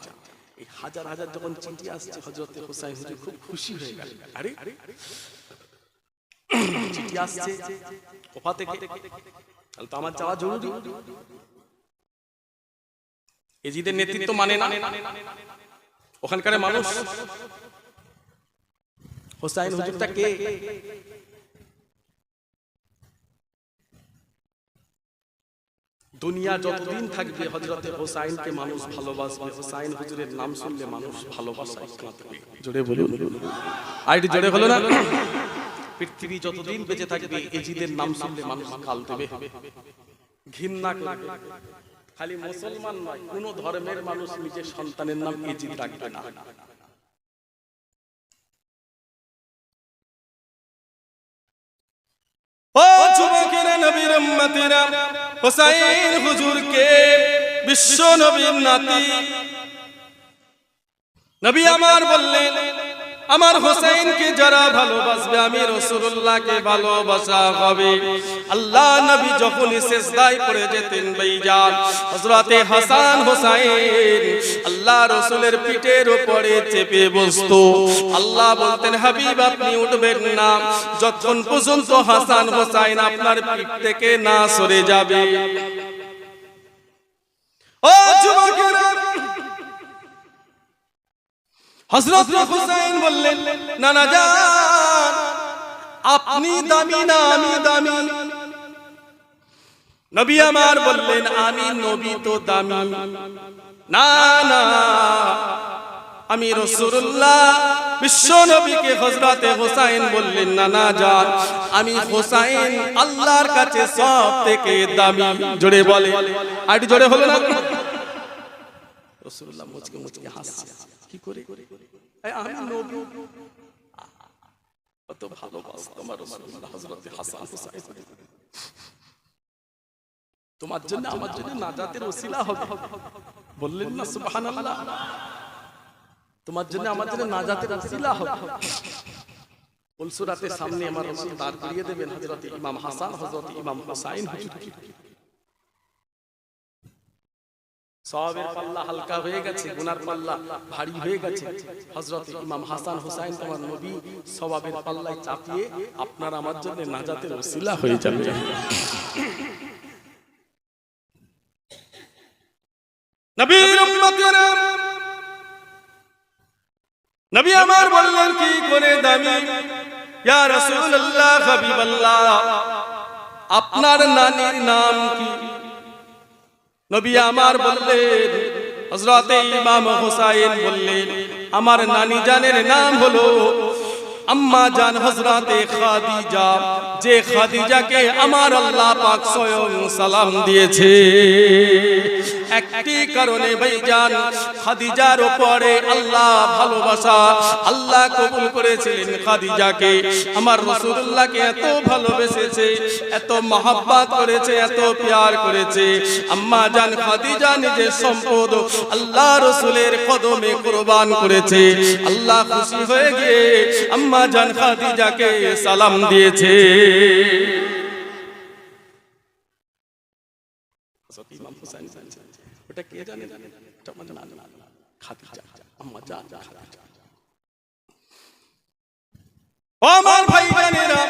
এই হাজার হাজার যখন চিঠি আসছে, হযরতে হুসাইন হুজুর খুব খুশি হয়ে গেলেন। আরে চিঠি আসছে কোফা থেকে, তাহলে তো আমার যাওয়া জরুরি। এজিদের নেতৃত্ব মানে না ওখানকার মানুষ। হুসাইন হুজুরটা কে? দুনিয়া যতদিন থাকবে হযরতে হুসাইনকে মানুষ ভালোবাসবে, হুসাইন হুজুরের নাম শুনলে মানুষ ভালোবাসায় কাঁদবে। জোরে বলুন, আইডি জোরে হলো না? পৃথিবী যতদিন বেঁচে থাকবে এজিদের নাম শুনলে মানুষ কাল দেবে, ঘৃণা করবে। খালি মুসলমান নয়, কোন ধর্মের মানুষ নিজের সন্তানের নাম এজিদ রাখবে না। ও যুবকেরা, নবীর উম্মতেরা, হুসাইন হুজুরকে বিশ্ব নবীর নাতি নবী আমার বললেন, আমার হুসাইনকে যারা ভালোবাসবে, আমি রাসূলুল্লাহকে ভালোবাসা হবে। আল্লাহ নবী যখন সিজদায় পড়ে যেতেন, ভাইজান হযরতে হাসান হুসাইন আল্লাহ রাসূলের পিঠের উপরে চেপে বসতো। আল্লাহ বলতেন, হাবিব আপনি উঠবেন না যতক্ষণ পর্যন্ত হাসান হুসাইন আপনার পিঠ থেকে না সরে যাবে। ও যুবকেরা, হযরত হুসাইন বললেন, নানা জান আপনি দামি না আমি দামি? নবী আমার বললেন, আমি নবী তো দামি না, না আমি রাসূলুল্লাহ। বিশ্ব নবীকে হযরতে হুসাইন বললেন, নানা জান আমি হুসাইন আল্লাহর কাছে সব থেকে দামি। জোরে বলে, আর জোরে হলো না? রাসূলুল্লাহ মুচকে মুচকে হাসছে, কি করে? আমি নবী, কত ভালোবাসতো আমার রাসূলুল্লাহ হযরতে হাসান হুসাইন। তোমার জন্য আমার জন্য নাজাতের ওসিলা হবে, বললেন না সুবহানাল্লাহ? তোমার জন্য আমার জন্য নাজাতের ওসিলা হবে। পুলসুরাতের সামনে আমার রাসূল দাঁড় করিয়ে দেবেন হযরতে ইমাম হাসান, হযরতে ইমাম হুসাইন হুজুরকে। সওয়াবের পাল্লা হালকা হয়ে গেছে, গুনার পাল্লা ভারী হয়ে গেছে। হযরত ইমাম হাসান হুসাইন তোমার নবী সওয়াবের পাল্লায় চাপিয়ে আপনার আমার জন্য নাজাতের ওসিলা হয়ে যাবে। নবীর উম্মতেরা, নবী আমার বললেন, কি করে দামি? ইয়া রাসূলুল্লাহ, হাবিবাল্লাহ আপনার নানির নাম কি? নবী আমার বললেন, হযরতে ইমাম হুসাইন বললেন, আমার নানি জানের নাম হলো আম্মা জান হযরতে খাদিজা, যে খাদিজাকে আমার আল্লাহ পাক স্বয়ং সালাম দিয়েছে। একটি কারণে ভাইজান খাদিজার উপরে আল্লাহ ভালোবাসা, আল্লাহ কবুল করেছিলেন খাদিজাকে। আমার রাসূলুল্লাহকে এত ভালোবেসেছে, এত মহব্বত করেছে, এত প্যার করেছে। আম্মা জান খাদিজা নিজের সম্পদ আল্লাহ রাসূলের কদমে কুরবান করেছে। আল্লাহ খুশি হয়ে গিয়ে আম্মা জান খাদিজাকে সালাম দিয়েছে। ইমাম হুসাইন ওটা কে জানে? এটা মানে খাদিজা, আম্মা জান খাদিজা। ও আমার ভাইজানেরা,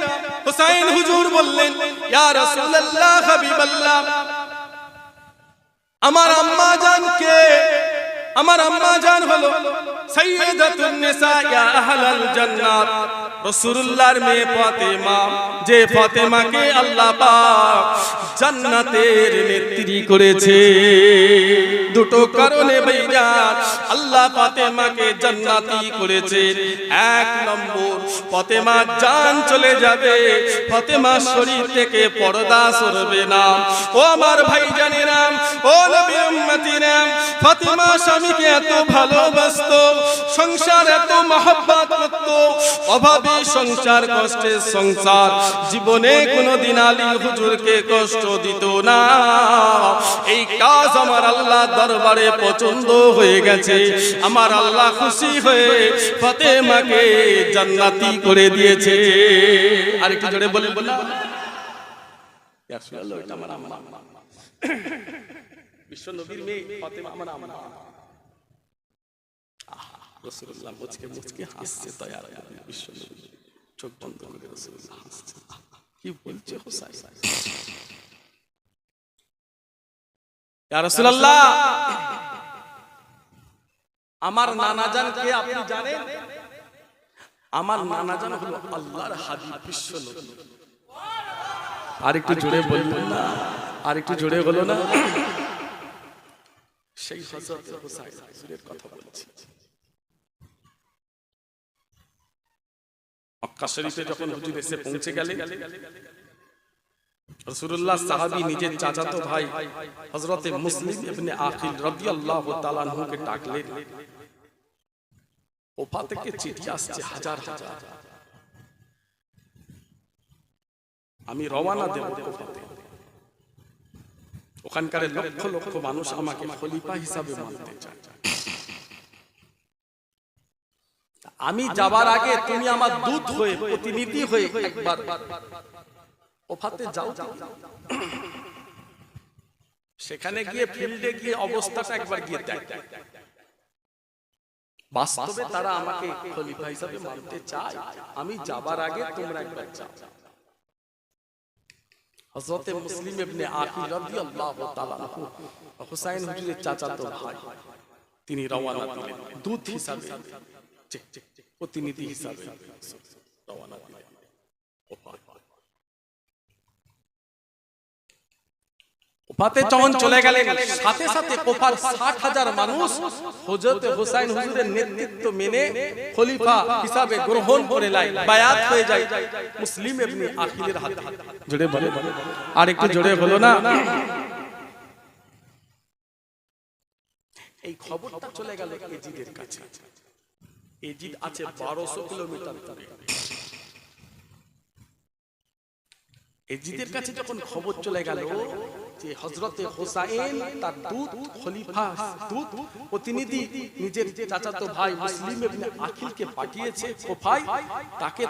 হুসাইন হুজুর বললেন, ইয়া রাসূলুল্লাহ, হাবিবাল্লাহ, আমার আম্মা জান কে? আমার আম্মা জান হলো সাইয়্যিদাতুন নিসা ইয়া আহলাল জান্নাত, রাসূলুল্লাহর মেয়ে ফাতেমা, যে ফাতেমাকে আল্লাহ পাক জান্নাতের নেত্রী করেছে। দুটো কারণে ভাইজান আল্লাহ ফাতেমাকে জান্নাতি করেছে। এক নম্বর, ফাতেমার জান চলে যাবে, ফাতেমার শরীর থেকে পর্দা সরবে না। ও আমার ভাইজানেরা, ও নবী উম্মতিরা, ফাতেমা স্বামীকে এত ভালোবাসতো, সংসার এত মহব্বত করত, অভাবে সংসার, কষ্টের সংসার, জীবনে কোনোদিন আলী হুজুরকে কষ্ট দিত না। এই কাজ আমার আল্লাহ দরবারে পছন্দ হয়ে গেছে। আমার আল্লাহ খুশি হয়ে ফাতেমাকে জান্নাতি করে দিয়েছে। আর একটু জোরে বলে বলা, ইয়া রাসূলুল্লাহ, এটা আমার আম্মা, বিশ্ব নবীর মেয়ে ফাতেমা আমার আম্মা। রাসূলুল্লাহ মুচকে মুচকে হাসছে। দয়ার বিশ্ব নবী চোখ বন্ধ করে রাসূলুল্লাহ হাসছে। কি বলছে হুসাইন? ইয়া রাসূলুল্লাহ, আমার নানা জান কে আপনি জানেন? আমার নানা জান হলো আল্লাহর হাবিব বিশ্ব নবী। আর একটু জোরে বললেন না? আর একটু জোরে হলো না? সেই হযরত হুসাইন হুজুরের কথা বলছি। মক্কা শরীফে যখন হুজুর এসে পৌঁছে গেলেন, রাসূলুল্লাহ সাহাবী নিজের চাচাতো ভাই হযরতে মুসলিম ইবনে আকিল রাদিয়াল্লাহু তাআলা আনহুকে ডাকলেন। ওফা থেকে চিঠি আসছে হাজার হাজার, আমি রওনা দেব ওফাতে। ওখানকার লক্ষ লক্ষ মানুষ আমাকে খলিফা হিসাবে মানতে চায়। আমি যাবার আগে তুমি আমার দূত হয়ে, প্রতিনিধি হয়ে একবার ওফাতে যাও। সেখানে গিয়ে ফিল্ডে গিয়ে অবস্থাটা একবার গিয়ে দেখ। বাস্তবে তারা আমাকে খলিফা হিসাবে মানতে চায়। আমি যাবার আগে তোমরা একবার যাও। হযরতে মুসলিম ইবনে আকিল রাদিয়াল্লাহু তাআলা আনহু হুসাইন হুজুরের চাচাতো ভাই, তিনি রওনা দিলেন দূত হিসাবে, প্রতিনিধি হিসাবে রওনা দিলেন। ওফাতে যখন চলে গেলেন, সাথে সাথে কোফার 60,000 মানুষ হযরত হুসাইন হুজুরের নেতৃত্ব মেনে খলিফা হিসাবে গ্রহণ করে বায়াত হয়ে যায় মুসলিম ইবনে আকিলের হাতে। জোরে বলে, আর একটু জোরে হলো না? এই খবরটা চলে গেল এজিদের কাছে। এজিদ আছে 1200 কিলোমিটার দূরে। এজিদের কাছে যখন খবর চলে গেল যে হযরতে হুসাইন তার দূত, খলিফা দূত, প্রতিনিধি নিজের চাচাতো ভাই মুসলিম ইবনে আকিলকে পাঠিয়েছে কোফায়, তাকে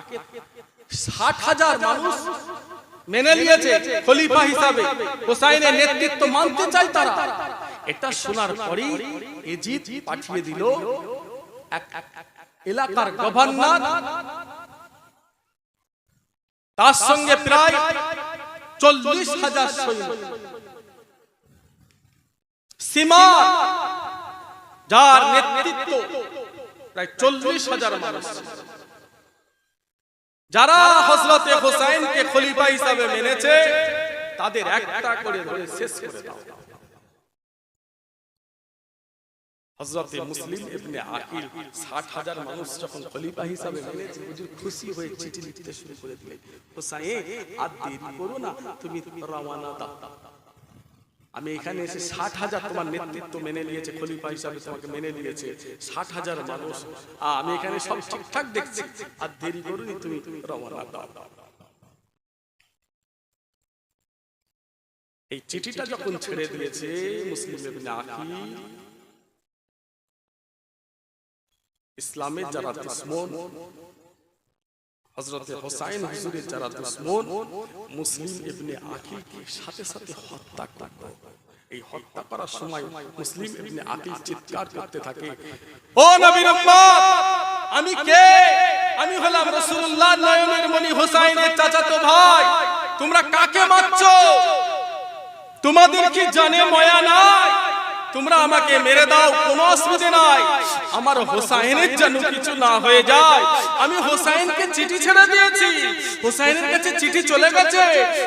60,000 মানুষ মেনে নিয়েছে খলিফা হিসাবে, হুসাইনের নেতৃত্ব মানতে চায় তারা। এটা শোনার পরেই এজিদ পাঠিয়ে দিল এক এলাকার গভর্নর, তার সঙ্গে প্রায় 40,000 সৈন্য, সীমা যার নেতৃত্ব প্রায় 40,000 মানুষ, যারা হযরতে হুসাইনকে খলিফা হিসাবে মেনেছে, তাদের একটা করে ধরে শেষ করে দাও। হযরতে মুসলিম ইবনে আকিল 60,000 মানুষ যখন খলিফা হিসাবে মেনেছে, হুজুর খুশি হয়ে চিঠি লিখতে শুরু করে দিলেন, হুসাইন আর দেরি করো না, তুমি রওনা দাও। আমি এখানে এসে 60,000 তোমার নেতৃত্ব মেনে নিয়েছে, খলিফা হিসাবে তোমাকে মেনে নিয়েছে 60,000 মানুষ, আমি এখানে সব ঠিকঠাক দেখছি, আর দেরি করুনি, তুমি রওনা দাও। এই চিঠিটা যখন ছেড়ে দিয়েছে মুসলিম ইবনে আকিল, ইসলামের যারা দুশমন, হযরত হুসাইন হুজুরের যারা দুশমন, মুসলিম ইবনে আকিলকে সাথে সাথে হত্যা করলো। এই হত্যা করার সময় মুসলিম ইবনে আকিল চিৎকার করতে থাকে, ও নবীর উম্মত, আমি কে? আমি হলাম রাসূলুল্লাহ নয়নের মণি হুসাইনের চাচাতো ভাই। তোমরা কাকে মারছো? তোমাদের কি জানে মায়া নাই? তোমরা আমাকে মেরে দাও, কোনো অসুবিধা নাই, আমার হোসাইনের যেন কিছু না হয়ে যায়। আমি হোসাইনকে চিঠি ছেড়ে দিয়েছি, হোসাইনের কাছে চিঠি চলে গেছে,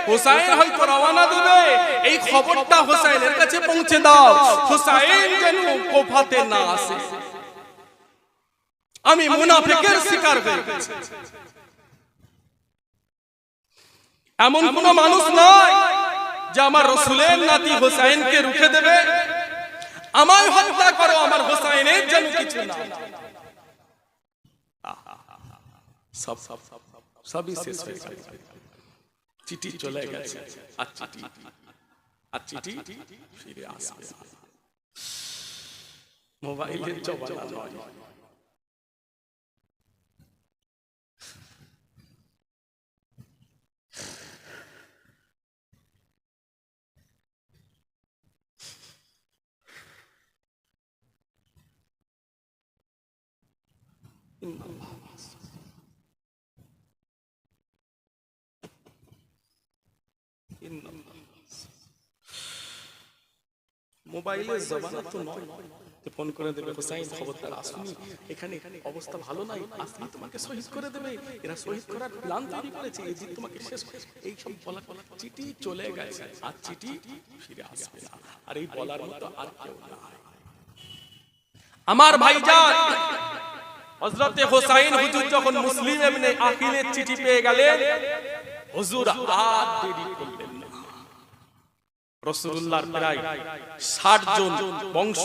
হোসাইন হয়তো রওনা দেবে, এই খবরটা হোসাইনের কাছে পৌঁছে দাও, হোসাইন যেন কোফাতে না আসে। আমি মুনাফিকের শিকার হয়ে গেছি। এমন কোন মানুষ নয় যে আমার রাসূলের নাতি হোসাইনকে রুখে দেবে। আমায় হত্যা করো, আমার হোসাইনের যেন কিছু না। সবই শেষ হয়ে গেছে, চিঠি চলে গেছে, আর চিঠি ফিরে আসবে। মোবাইলের জমানা নয়। মোবাইলের জমানা তো নয়, ফোন করে দেবে, হোসাইন খবরদার আসুনি, এখানে অবস্থা ভালো নাই, আসলে তোমাকে শহীদ করে দেবে, এরা শহীদ করার প্ল্যান তৈরি করেছে, এই যে তোমাকে শেষ করে, এই সব বলা, চিঠি চলে গেছে, আর চিঠি ফিরে আসবে না। আর এই বলার মতো আর কেউ নাই। আমার ভাইজান হযরতে হোসাইন হুজুর যখন মুসলিম ইবনে আকিলের চিঠি পেয়ে গেলেন, হুজুর আর দেরি করলেন না। রাসূলুল্লাহর প্রায় 60 জন বংশ,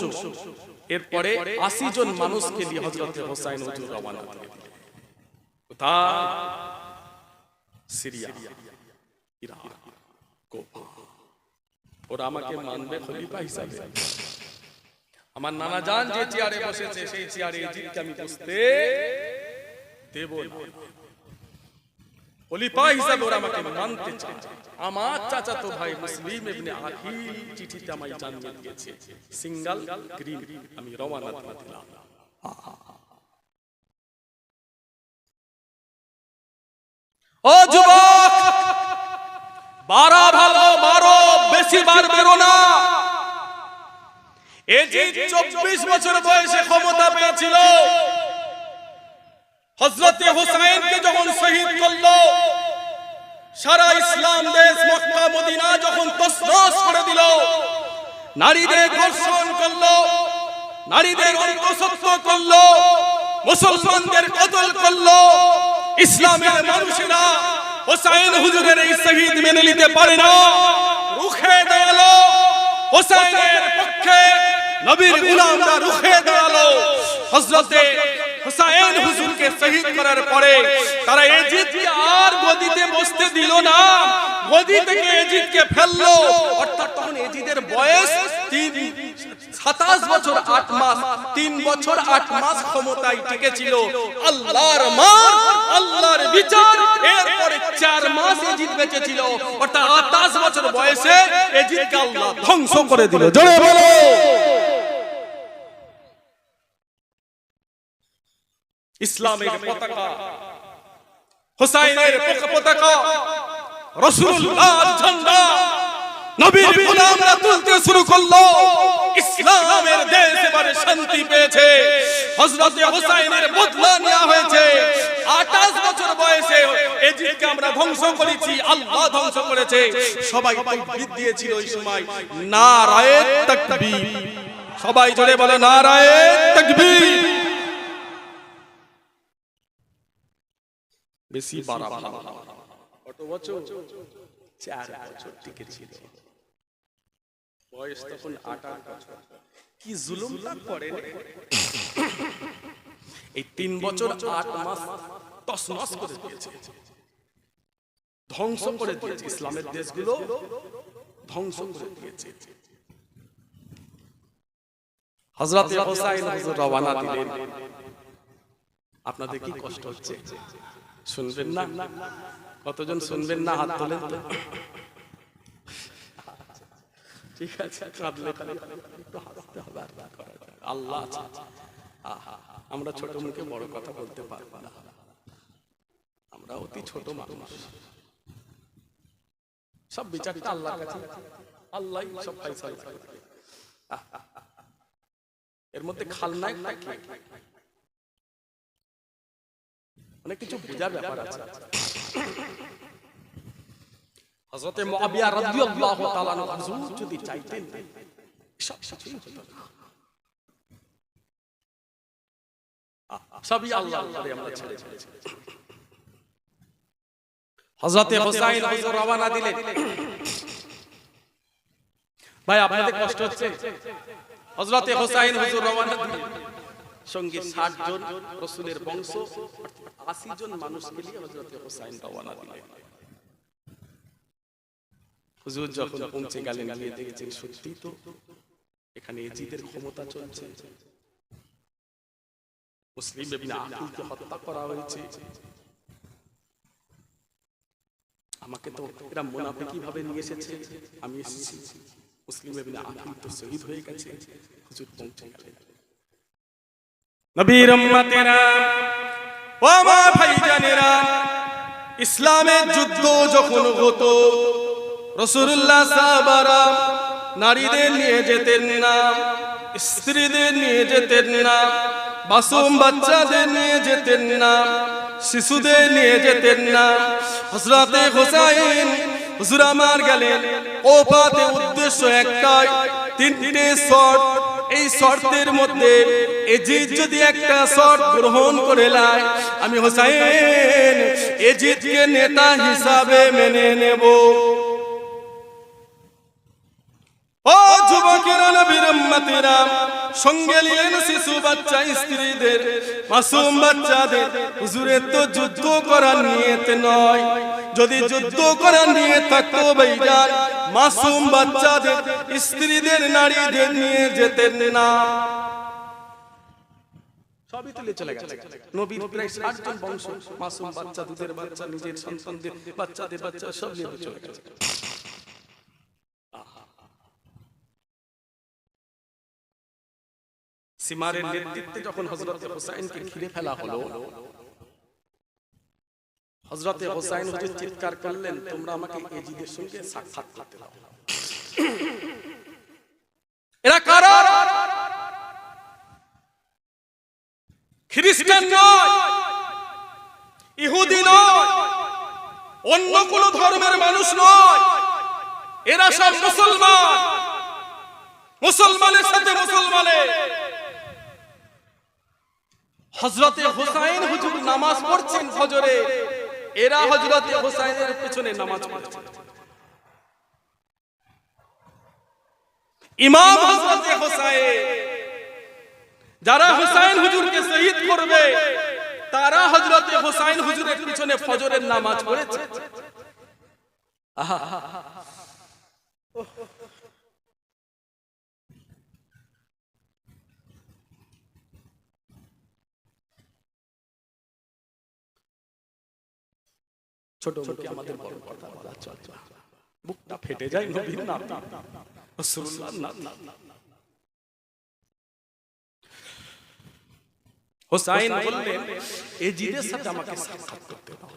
এরপরে 80 জন মানুষকে নিয়ে হযরতে হোসাইন হুজুর রওনা দিলেন। কোথায়? সিরিয়া, ইরাক, কুফা। ওরা আমাকে মানবে খলিফা হিসাবে। আমার নানা জান যে চেয়ারে বসেছে, সেই চেয়ারে ইজিদকে আমি বসতে দেব না। খলিফা হিসাবে ওরা আমাকে মানতে চায়। আমার চাচাতো ভাই মুসলিম ইবনে আকিল চিঠিতে আমায় জানিয়ে দিয়েছে, সিঙ্গেল গ্রিন, আমি রওনা দিলাম। ও যুবক, বারা ভালো মারো, বেশি বার বেরো না। এজিদ 24 বছর বয়সে ক্ষমতা পেয়েছিল। হযরতে হুসাইনকে যখন শহীদ করলো, সারা ইসলাম দেশ মক্কা মদিনা যখন তছনছ করে দিল, নারীদের ধর্ষণ করলো, নারীদের অন্তঃসত্ত্ব করলো, মুসলমানদের কতল করলো, ইসলামের মানুষেরা হুসাইন হুজুরের এই শহীদ মেনে নিতে পারে না, রুখে দাঁড়ালো। হুসাইনের পক্ষে নবীর গোলামরা রুখে দাঁড়ালো। হযরতে হুসাইন হুজুরকে শহীদ করার পরে তারা এজিদকে আর গদিতে বসতে দিল না, গদি থেকে এজিদকে ফেললো। অর্থাৎ তখন এজিদের বয়স 27 বছর 8 মাস, 3 বছর 8 মাস ক্ষমতায় টিকেছিল। আল্লাহর মান, আল্লাহর বিচার, এরপরে 4 মাস এজিদ বেঁচে ছিল। অর্থাৎ 28 বছর বয়সে এজিদকে আল্লাহ ধ্বংস করে দিল। জোরে বলো। ইসলামের পতাকা, হুসাইনের পতাকা, রাসূলুল্লাহর ঝান্ডা, নবীর গোলামরা তুলতে শুরু করলো। ইসলামের দেশ এবারে শান্তি পেয়েছে। হযরতে হুসাইনের বদলা নেওয়া হয়েছে। 28 বছর বয়সে এজিদকে আমরা ধ্বংস করেছি, আল্লাহ ধ্বংস করেছে। সবাই তাকবীর দিয়েছিল ওই সময়, নারায়ে তাকবীর। সবাই জোরে বলে নারায়ে তাকবীর। বেশি বাড়া কত বছর? 4 বছর টিকেছিল। বয়স তখন 8 বছর। কি জুলুমটা করেন! এই 3 বছর 8 মাস তছনছ করে দিয়েছে, ধ্বংস করে দিয়েছে, ইসলামের দেশগুলো ধ্বংস করে দিয়েছে। হযরত হুসাইন হুজুর রওনা দিলেন। আপনাদের কি কষ্ট হচ্ছে? শুনবেন না? কতজন শুনবেন না? হাত তোলেন তো। ঠিক আছে, কাঁদলে একটু হাসতে হবে, আর করা যাবে। আল্লাহ আছে। আমরা ছোট মুখে বড় কথা বলতে পারবো না, আমরা অতি ছোট মানুষ। সব বিচারটা আল্লাহর কাছে, আল্লাহই সব ফয়সালা করবে। এর মধ্যে খালনায়ক থাকে, অনেক কিছু বোঝার ব্যাপার আছে। হযরত মুআবিয়া রাদিয়াল্লাহু তাআলা হুজুর যদি চাইতেন সব কিছুই হতো না। সবই আল্লাহর উপরে আমরা ছেড়ে দিয়েছি। হযরত হুসাইন হুজুর রওনা দিলেন। ভাই আপনাদের কষ্ট হচ্ছে? হযরত হুসাইন হুজুর রওনা দিলেন, সঙ্গে 60 জন রাসূলের বংশ, 80 জন মানুষকে নিয়ে হযরত হুসাইন রওনা দিলেন। হুজুর যখন পৌঁছে গেলেন, গিয়ে দেখেছেন সত্যি তো এখানে এজিদের ক্ষমতা চলছে। মুসলিম ইবনে আকিলকে হত্যা করা হয়েছে। আমাকে তো এরা মুনাফিকি ভাবে নিয়ে এসেছে, আমি এসেছি। মুসলিম ইবনে আকিল তো শহীদ হয়ে গেছে। হুজুর পৌঁছে গেলেন। নবীর উম্মতেরা, ও আমার ভাইজানেরা, ইসলামের যুদ্ধ যখন হতো, রাসূলুল্লাহ সাহাবারা নারীদের নিয়ে যেতেন না, স্ত্রীদের নিয়ে যেতেন না, মাসুম বাচ্চাদের নিয়ে যেতেন না, শিশুদের নিয়ে যেতেন না। হযরত হুসাইন হুজুর আমার গেলেন, ওফাতে উদ্দেশ্য একটাই, 3টে শর্ত। এই শর্তের মধ্যে এজিদ যদি একটা শর্ত গ্রহণ করে নেয়, আমি হুসাইন এজিদকে নেতা হিসাবে মেনে নেব। ও যুবকেরা, নবীর উম্মতেরা, সঙ্গে নিলেন শিশু বাচ্চা, স্ত্রীদের, মাসুম বাচ্চাদের। হুজুরের তো যুদ্ধ করার নিয়ত নয়। যদি যুদ্ধ করার নিয়ত থাকতো ভাইজান, মাসুম বাচ্চাদের, স্ত্রীদের, নারীদের নিয়ে যেতেন না। সবই তুলে চলে গেছে। নবীর প্রায় 60 জন বংশ, মাসুম বাচ্চা, দুধের বাচ্চা, নিজের সন্তানদের, বাচ্চাদের বাচ্চা সব নিয়ে চলে গেছে। সিমারের নেতৃত্বে যখন হযরত হুসাইনকে ঘিরে ফেলা হলো, হযরত হুসাইন হুজুর চিৎকার করলেন, তোমরা আমাকে এজিদের সঙ্গে সাক্ষাৎ করতে দাও। এরা কারা? খ্রিস্টান নয়, ইহুদি নয়, অন্য কোন ধর্মের মানুষ নয়, এরা সব মুসলমান। মুসলমানের সাথে মুসলমানের। হযরতে হুসাইন হুজুর নামাজ পড়ছেন ফজরে, এরা হযরতে হুসাইনের পেছনে নামাজ পড়ছে। ইমাম হযরতে হুসাইন, যারা হুসাইন হুজুরকে শহীদ করবে, তারা হযরতে হুসাইন হুজুরের পিছনে ফজরের নামাজ পড়েছে। ছোট মুখে আমাদের বড় কথা বলা চলে না, বুকটা ফেটে যায় নবীর নাম, রাসূলুল্লাহর নাম। হুসাইন বললেন, এজিদের সাথে আমাকে সাক্ষাৎ করতে দাও।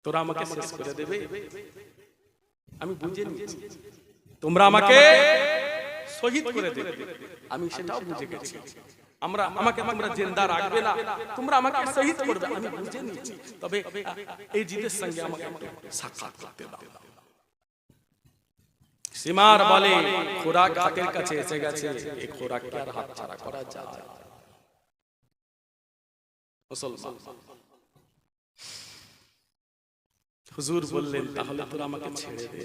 তোরা আমাকে শেষ করে দেবে, আমি বুঝে নিয়েছি। তোমরা আমাকে শহীদ করে দেবে, আমি সেটাও বুঝে গেছি। আমাকে তোমরা জিন্দা রাখবে না, তোমরা আমাকে শহীদ করবে, আমি বুঝে নিয়েছি। তবে এই জিদের সঙ্গে আমাকে সাক্ষাৎ করতে দাও। সিমার বলে, খোরাক হাতের কাছে এসে গেছে, এই খোরাককে আর হাতছাড়া করা যায় না। মুসলমান হুজুর বললেন তাহলে তোরা আমাকে ছেড়ে দে,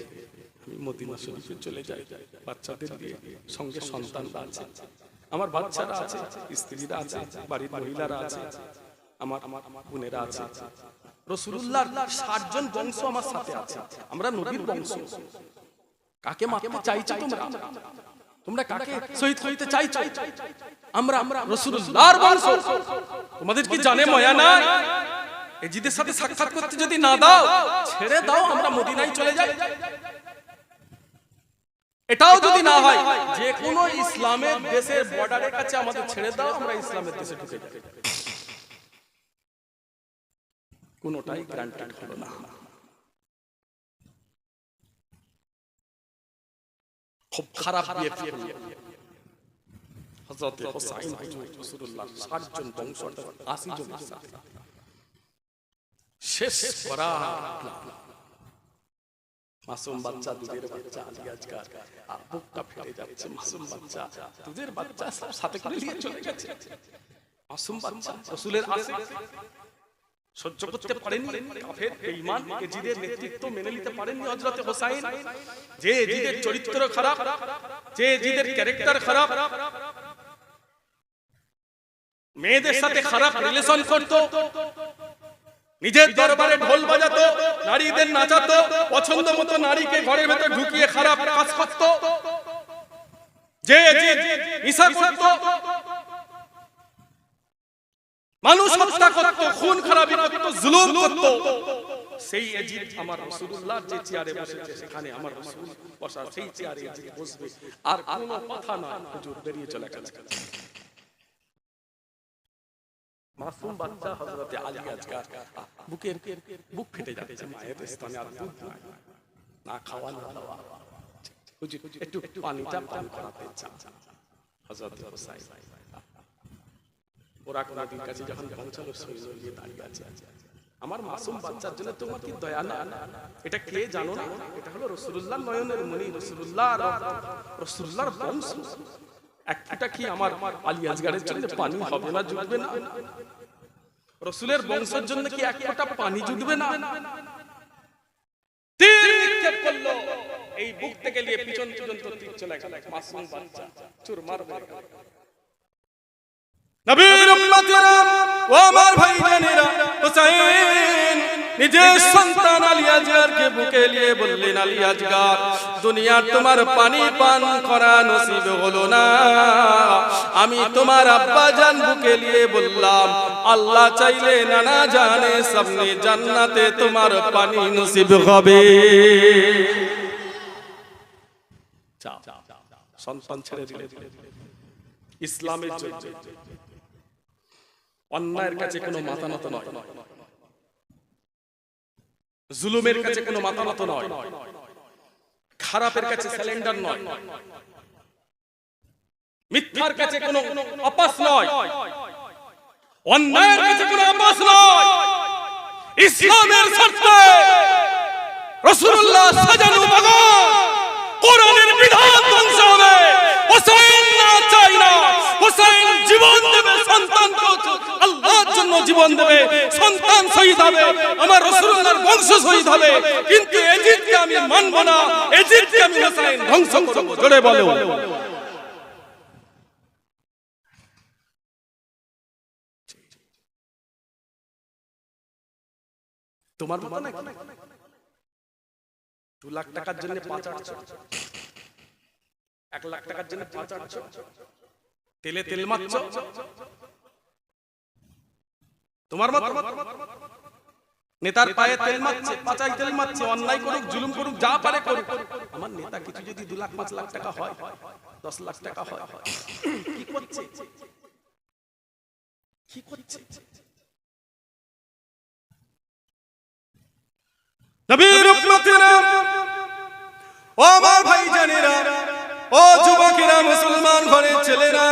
আমি মদিনা শরীফে চলে যাই, বাচ্চাদের দিয়ে, সঙ্গে সন্তানরা আছে, আমার বাচ্চারা আছে, স্ত্রীরা আছে, বাড়ির মহিলারা আছে, আমার বোনেরা আছে, রাসূলুল্লাহর 60 জন বংশ আমার সাথে আছে, আমরা নবীর বংশ। কাকে মারতে চাইছো তোমরা? তোমরা কাকে শহীদ করতে চাইছো? আমরা রাসূলুল্লাহর বংশ। তোমাদের কি জানে মায়া না? এজিদের সাথে সাক্ষাৎ করতে যদি না দাও, ছেড়ে দাও, আমরা মদিনায় চলে যাই। এটাও যদি না হয়, যে কোনো ইসলামের দেশের বর্ডারের কাছে আমাদের ছেড়ে দাও, আমরা ইসলামের দেশে ঢুকে যাই। কোনোটাই গ্রান্টেড হলো না। খুব খারাপ বিয়ে করলো হযরত হুসাইন হুজুর রাসূলুল্লাহ 60 জন বংশ 80 জন শেষ করা। মাসুম বাচ্চা, দুধের বাচ্চা, আলী আজকার বুকটা ফেটে যাচ্ছে। মাসুম বাচ্চা, দুধের বাচ্চা সব সাথে করে নিয়ে চলে গেছে। মাসুম বাচ্চা রাসূলের আশিক, সহ্য করতে পারেননি কাফের বেঈমান এজিদের নেতৃত্ব মেনে নিতে পারেননি হযরত হুসাইন। যে এজিদের চরিত্র খারাপ, যে এজিদের ক্যারেক্টার খারাপ, মেয়েদের সাথে খারাপ রিলেশন করত, নিজের দরবারে ঢোল বাজাতো, নারীদের নাচাতো, পছন্দ মতো নারীকে ঘরের ভেতর ঢুকিয়ে খারাপ কাজ করত, যে ঈসা করত, মানুষ হত্যা করত, খুন খারাপি করত, জুলুম করত, সেই এজিদ আমার রাসূলুল্লাহ যে চেয়ারে বসেছে সেখানে আমার রাসূল বসা, সেই চেয়ারে এজিদ বসবে। আর কোনো কথা না, হুজুর বেরিয়ে চলে গেছে। মাসুম বাচ্চা হযরত আলী আজকার বুক ফেটে যাচ্ছে, মায়ের স্তনে আর দুধ নাই, না খাওয়া না দাওয়া। হুজুর একটু পানিটা পান করাতে চান হযরত হুসাইন। ওরা নবীর কাছে যখন পৌঁছালো, সৈন্য নিয়ে দাঁড়িয়ে আছে। আমার মাসুম বাচ্চার জন্য তোমার কি দয়া না? এটা কে জানো না? এটা হলো রাসূলুল্লাহ নয়নের মণি, রাসূলুল্লাহর বংশ। এক ফোঁটা কি আমার আলী আজগারের জন্য পানি হবে না, জুটবে না? রাসূলের বংশের জন্য কি এক ফোঁটা পানি জুটবে না? তীর নিক্ষেপ করলো, এই বুক থেকে নিয়ে পিছন পর্যন্ত তীর চলে গেল। মাসুম বাচ্চা চুরমার হয়ে গেল। নবীর উম্মতেরা ও আমার ভাইজানেরা, হুসাইন নিজের সন্তান আলী আজগারকে বুকে নিয়ে বললেন, আলী আজগার, দুনিয়ার তোমার পানি পান করা নসিব হলো না, আমি তোমার আব্বা জান বুকে নিয়ে বললাম, আল্লাহ চাইলে নানা জানে সামনে জান্নাতে তোমার পানি নসিব হবে। সন্তান ছেড়ে দিলেন ইসলামের জন্য। অন্যায়ের কাছে কোনো মাথা নত নয়, জুলুমের কাছে কোনো মাথা নত নয়, খারাপের কাছে স্যালেন্ডার নয়, মিথ্যার কাছে কোনো অপাস নয়, অন্যায়ের কাছে কোনো অপাস নয়। ইসলামের স্বার্থে রাসূলুল্লাহ সাজানো বাগান, কোরআনের বিধান ধ্বংস হবে। হুসাইন না চাই না, হুসাইন জীবন দেবে, সন্তানকে আল্লাহর জন্য জীবন দেবে, সন্তান শহীদ হবে, আমার রাসূলুল্লাহর বংশ শহীদ হবে, কিন্তু এজিদকে আমি মানব না, এজিদকে আমি হুসাইন ধ্বংস করব। জোরে বলো। তোমার মত না 2 লাখ টাকার জন্য পাচারছো, 1 লাখ টাকার জন্য পাচারছো, তেলে তেল মারছো। তোমার মত নেতার পায়ে তেল মারছে, পাচাই তেল মারছে, অন্যায় করুক, জুলুম করুক, যা পারে করুক। আমার নেতা কিছু যদি 2 লাখ 5 লাখ টাকা হয়, 10 লাখ টাকা হয়, কি করছে? কি করছে? নবীর উম্মতেরা ও আমার ভাইজানেরা, ও যুবকেরা, মুসলমান ঘরের ছেলেরা,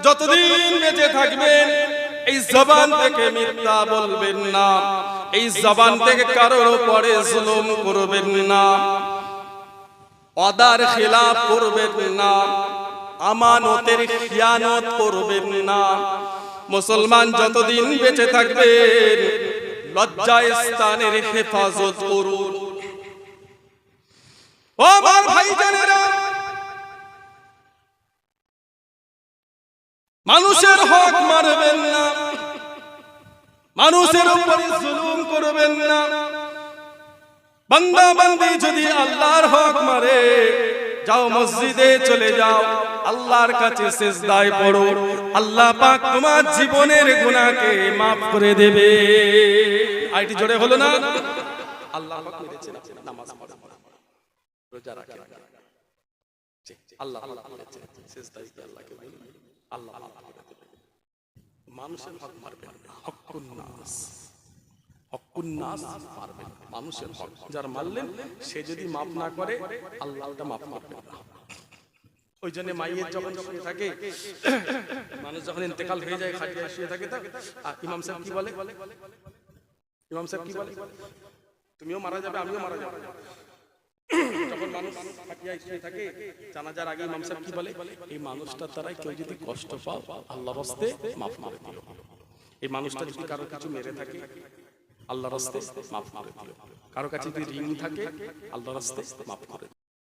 যতদিন বেঁচে থাকবেন এই জবান থেকে মিথ্যা বলবেন না, এই জবান থেকে কারোর উপরে জুলুম করবেন না, ওয়াদার খিলাফ করবেন না, আমানতের খিয়ানত করবেন না। মুসলমান যতদিন বেঁচে থাকবেন লজ্জা স্থানের হেফাজত করুন। ও আমার ভাইজানেরা, মানুষের হক মারবেন না, মানুষের উপরে জুলুম করবেন না। বান্দা বান্দি যদি আল্লাহর হক মারে, যাও মসজিদে চলে যাও, আল্লাহর কাছে সিজদায় পড়ো, আল্লাহ পাক তোমার জীবনের গুনাহকে maaf করে দেবে। আইটি জোরে হলো না? আল্লাহ পাক মেরেছেন নামাজ পড়া, রোজা রাখেন, আল্লাহ বলেছেন সিজদায় গিয়ে আল্লাহকে বলুন, আল্লাহ maaf করে দেবে। মানুষের হক মারবেন না, হকুন নাস, হকুন নাস মারবেন, মানুষের হক যার মারলেন সে যদি maaf না করে আল্লাহ ওটা maaf করবেন না। ওই জন্য মাইয়ের যখন শুয়ে থাকে, মানুষ যখন ইন্তেকাল হয়ে যায়, খাটিয়ায় শুয়ে থাকে, আর ইমাম সাহেব কি বলে? ইমাম সাহেব কি বলে? তুমিও মারা যাবে, আমিও মারা যাব। যখন মানুষ খাটিয়ায় শুয়ে থাকে, জানাজার আগে ইমাম সাহেব কি বলে? এই মানুষটার দ্বারা কেউ যদি কষ্ট পাও, আল্লাহর রাস্তে maaf করে দিও। এই মানুষটা যদি কারো কিছু মেরে থাকে, আল্লাহর রাস্তে maaf করে দিও। কারো কাছে যদি ঋণ থাকে, আল্লাহর রাস্তে maaf করে দিও।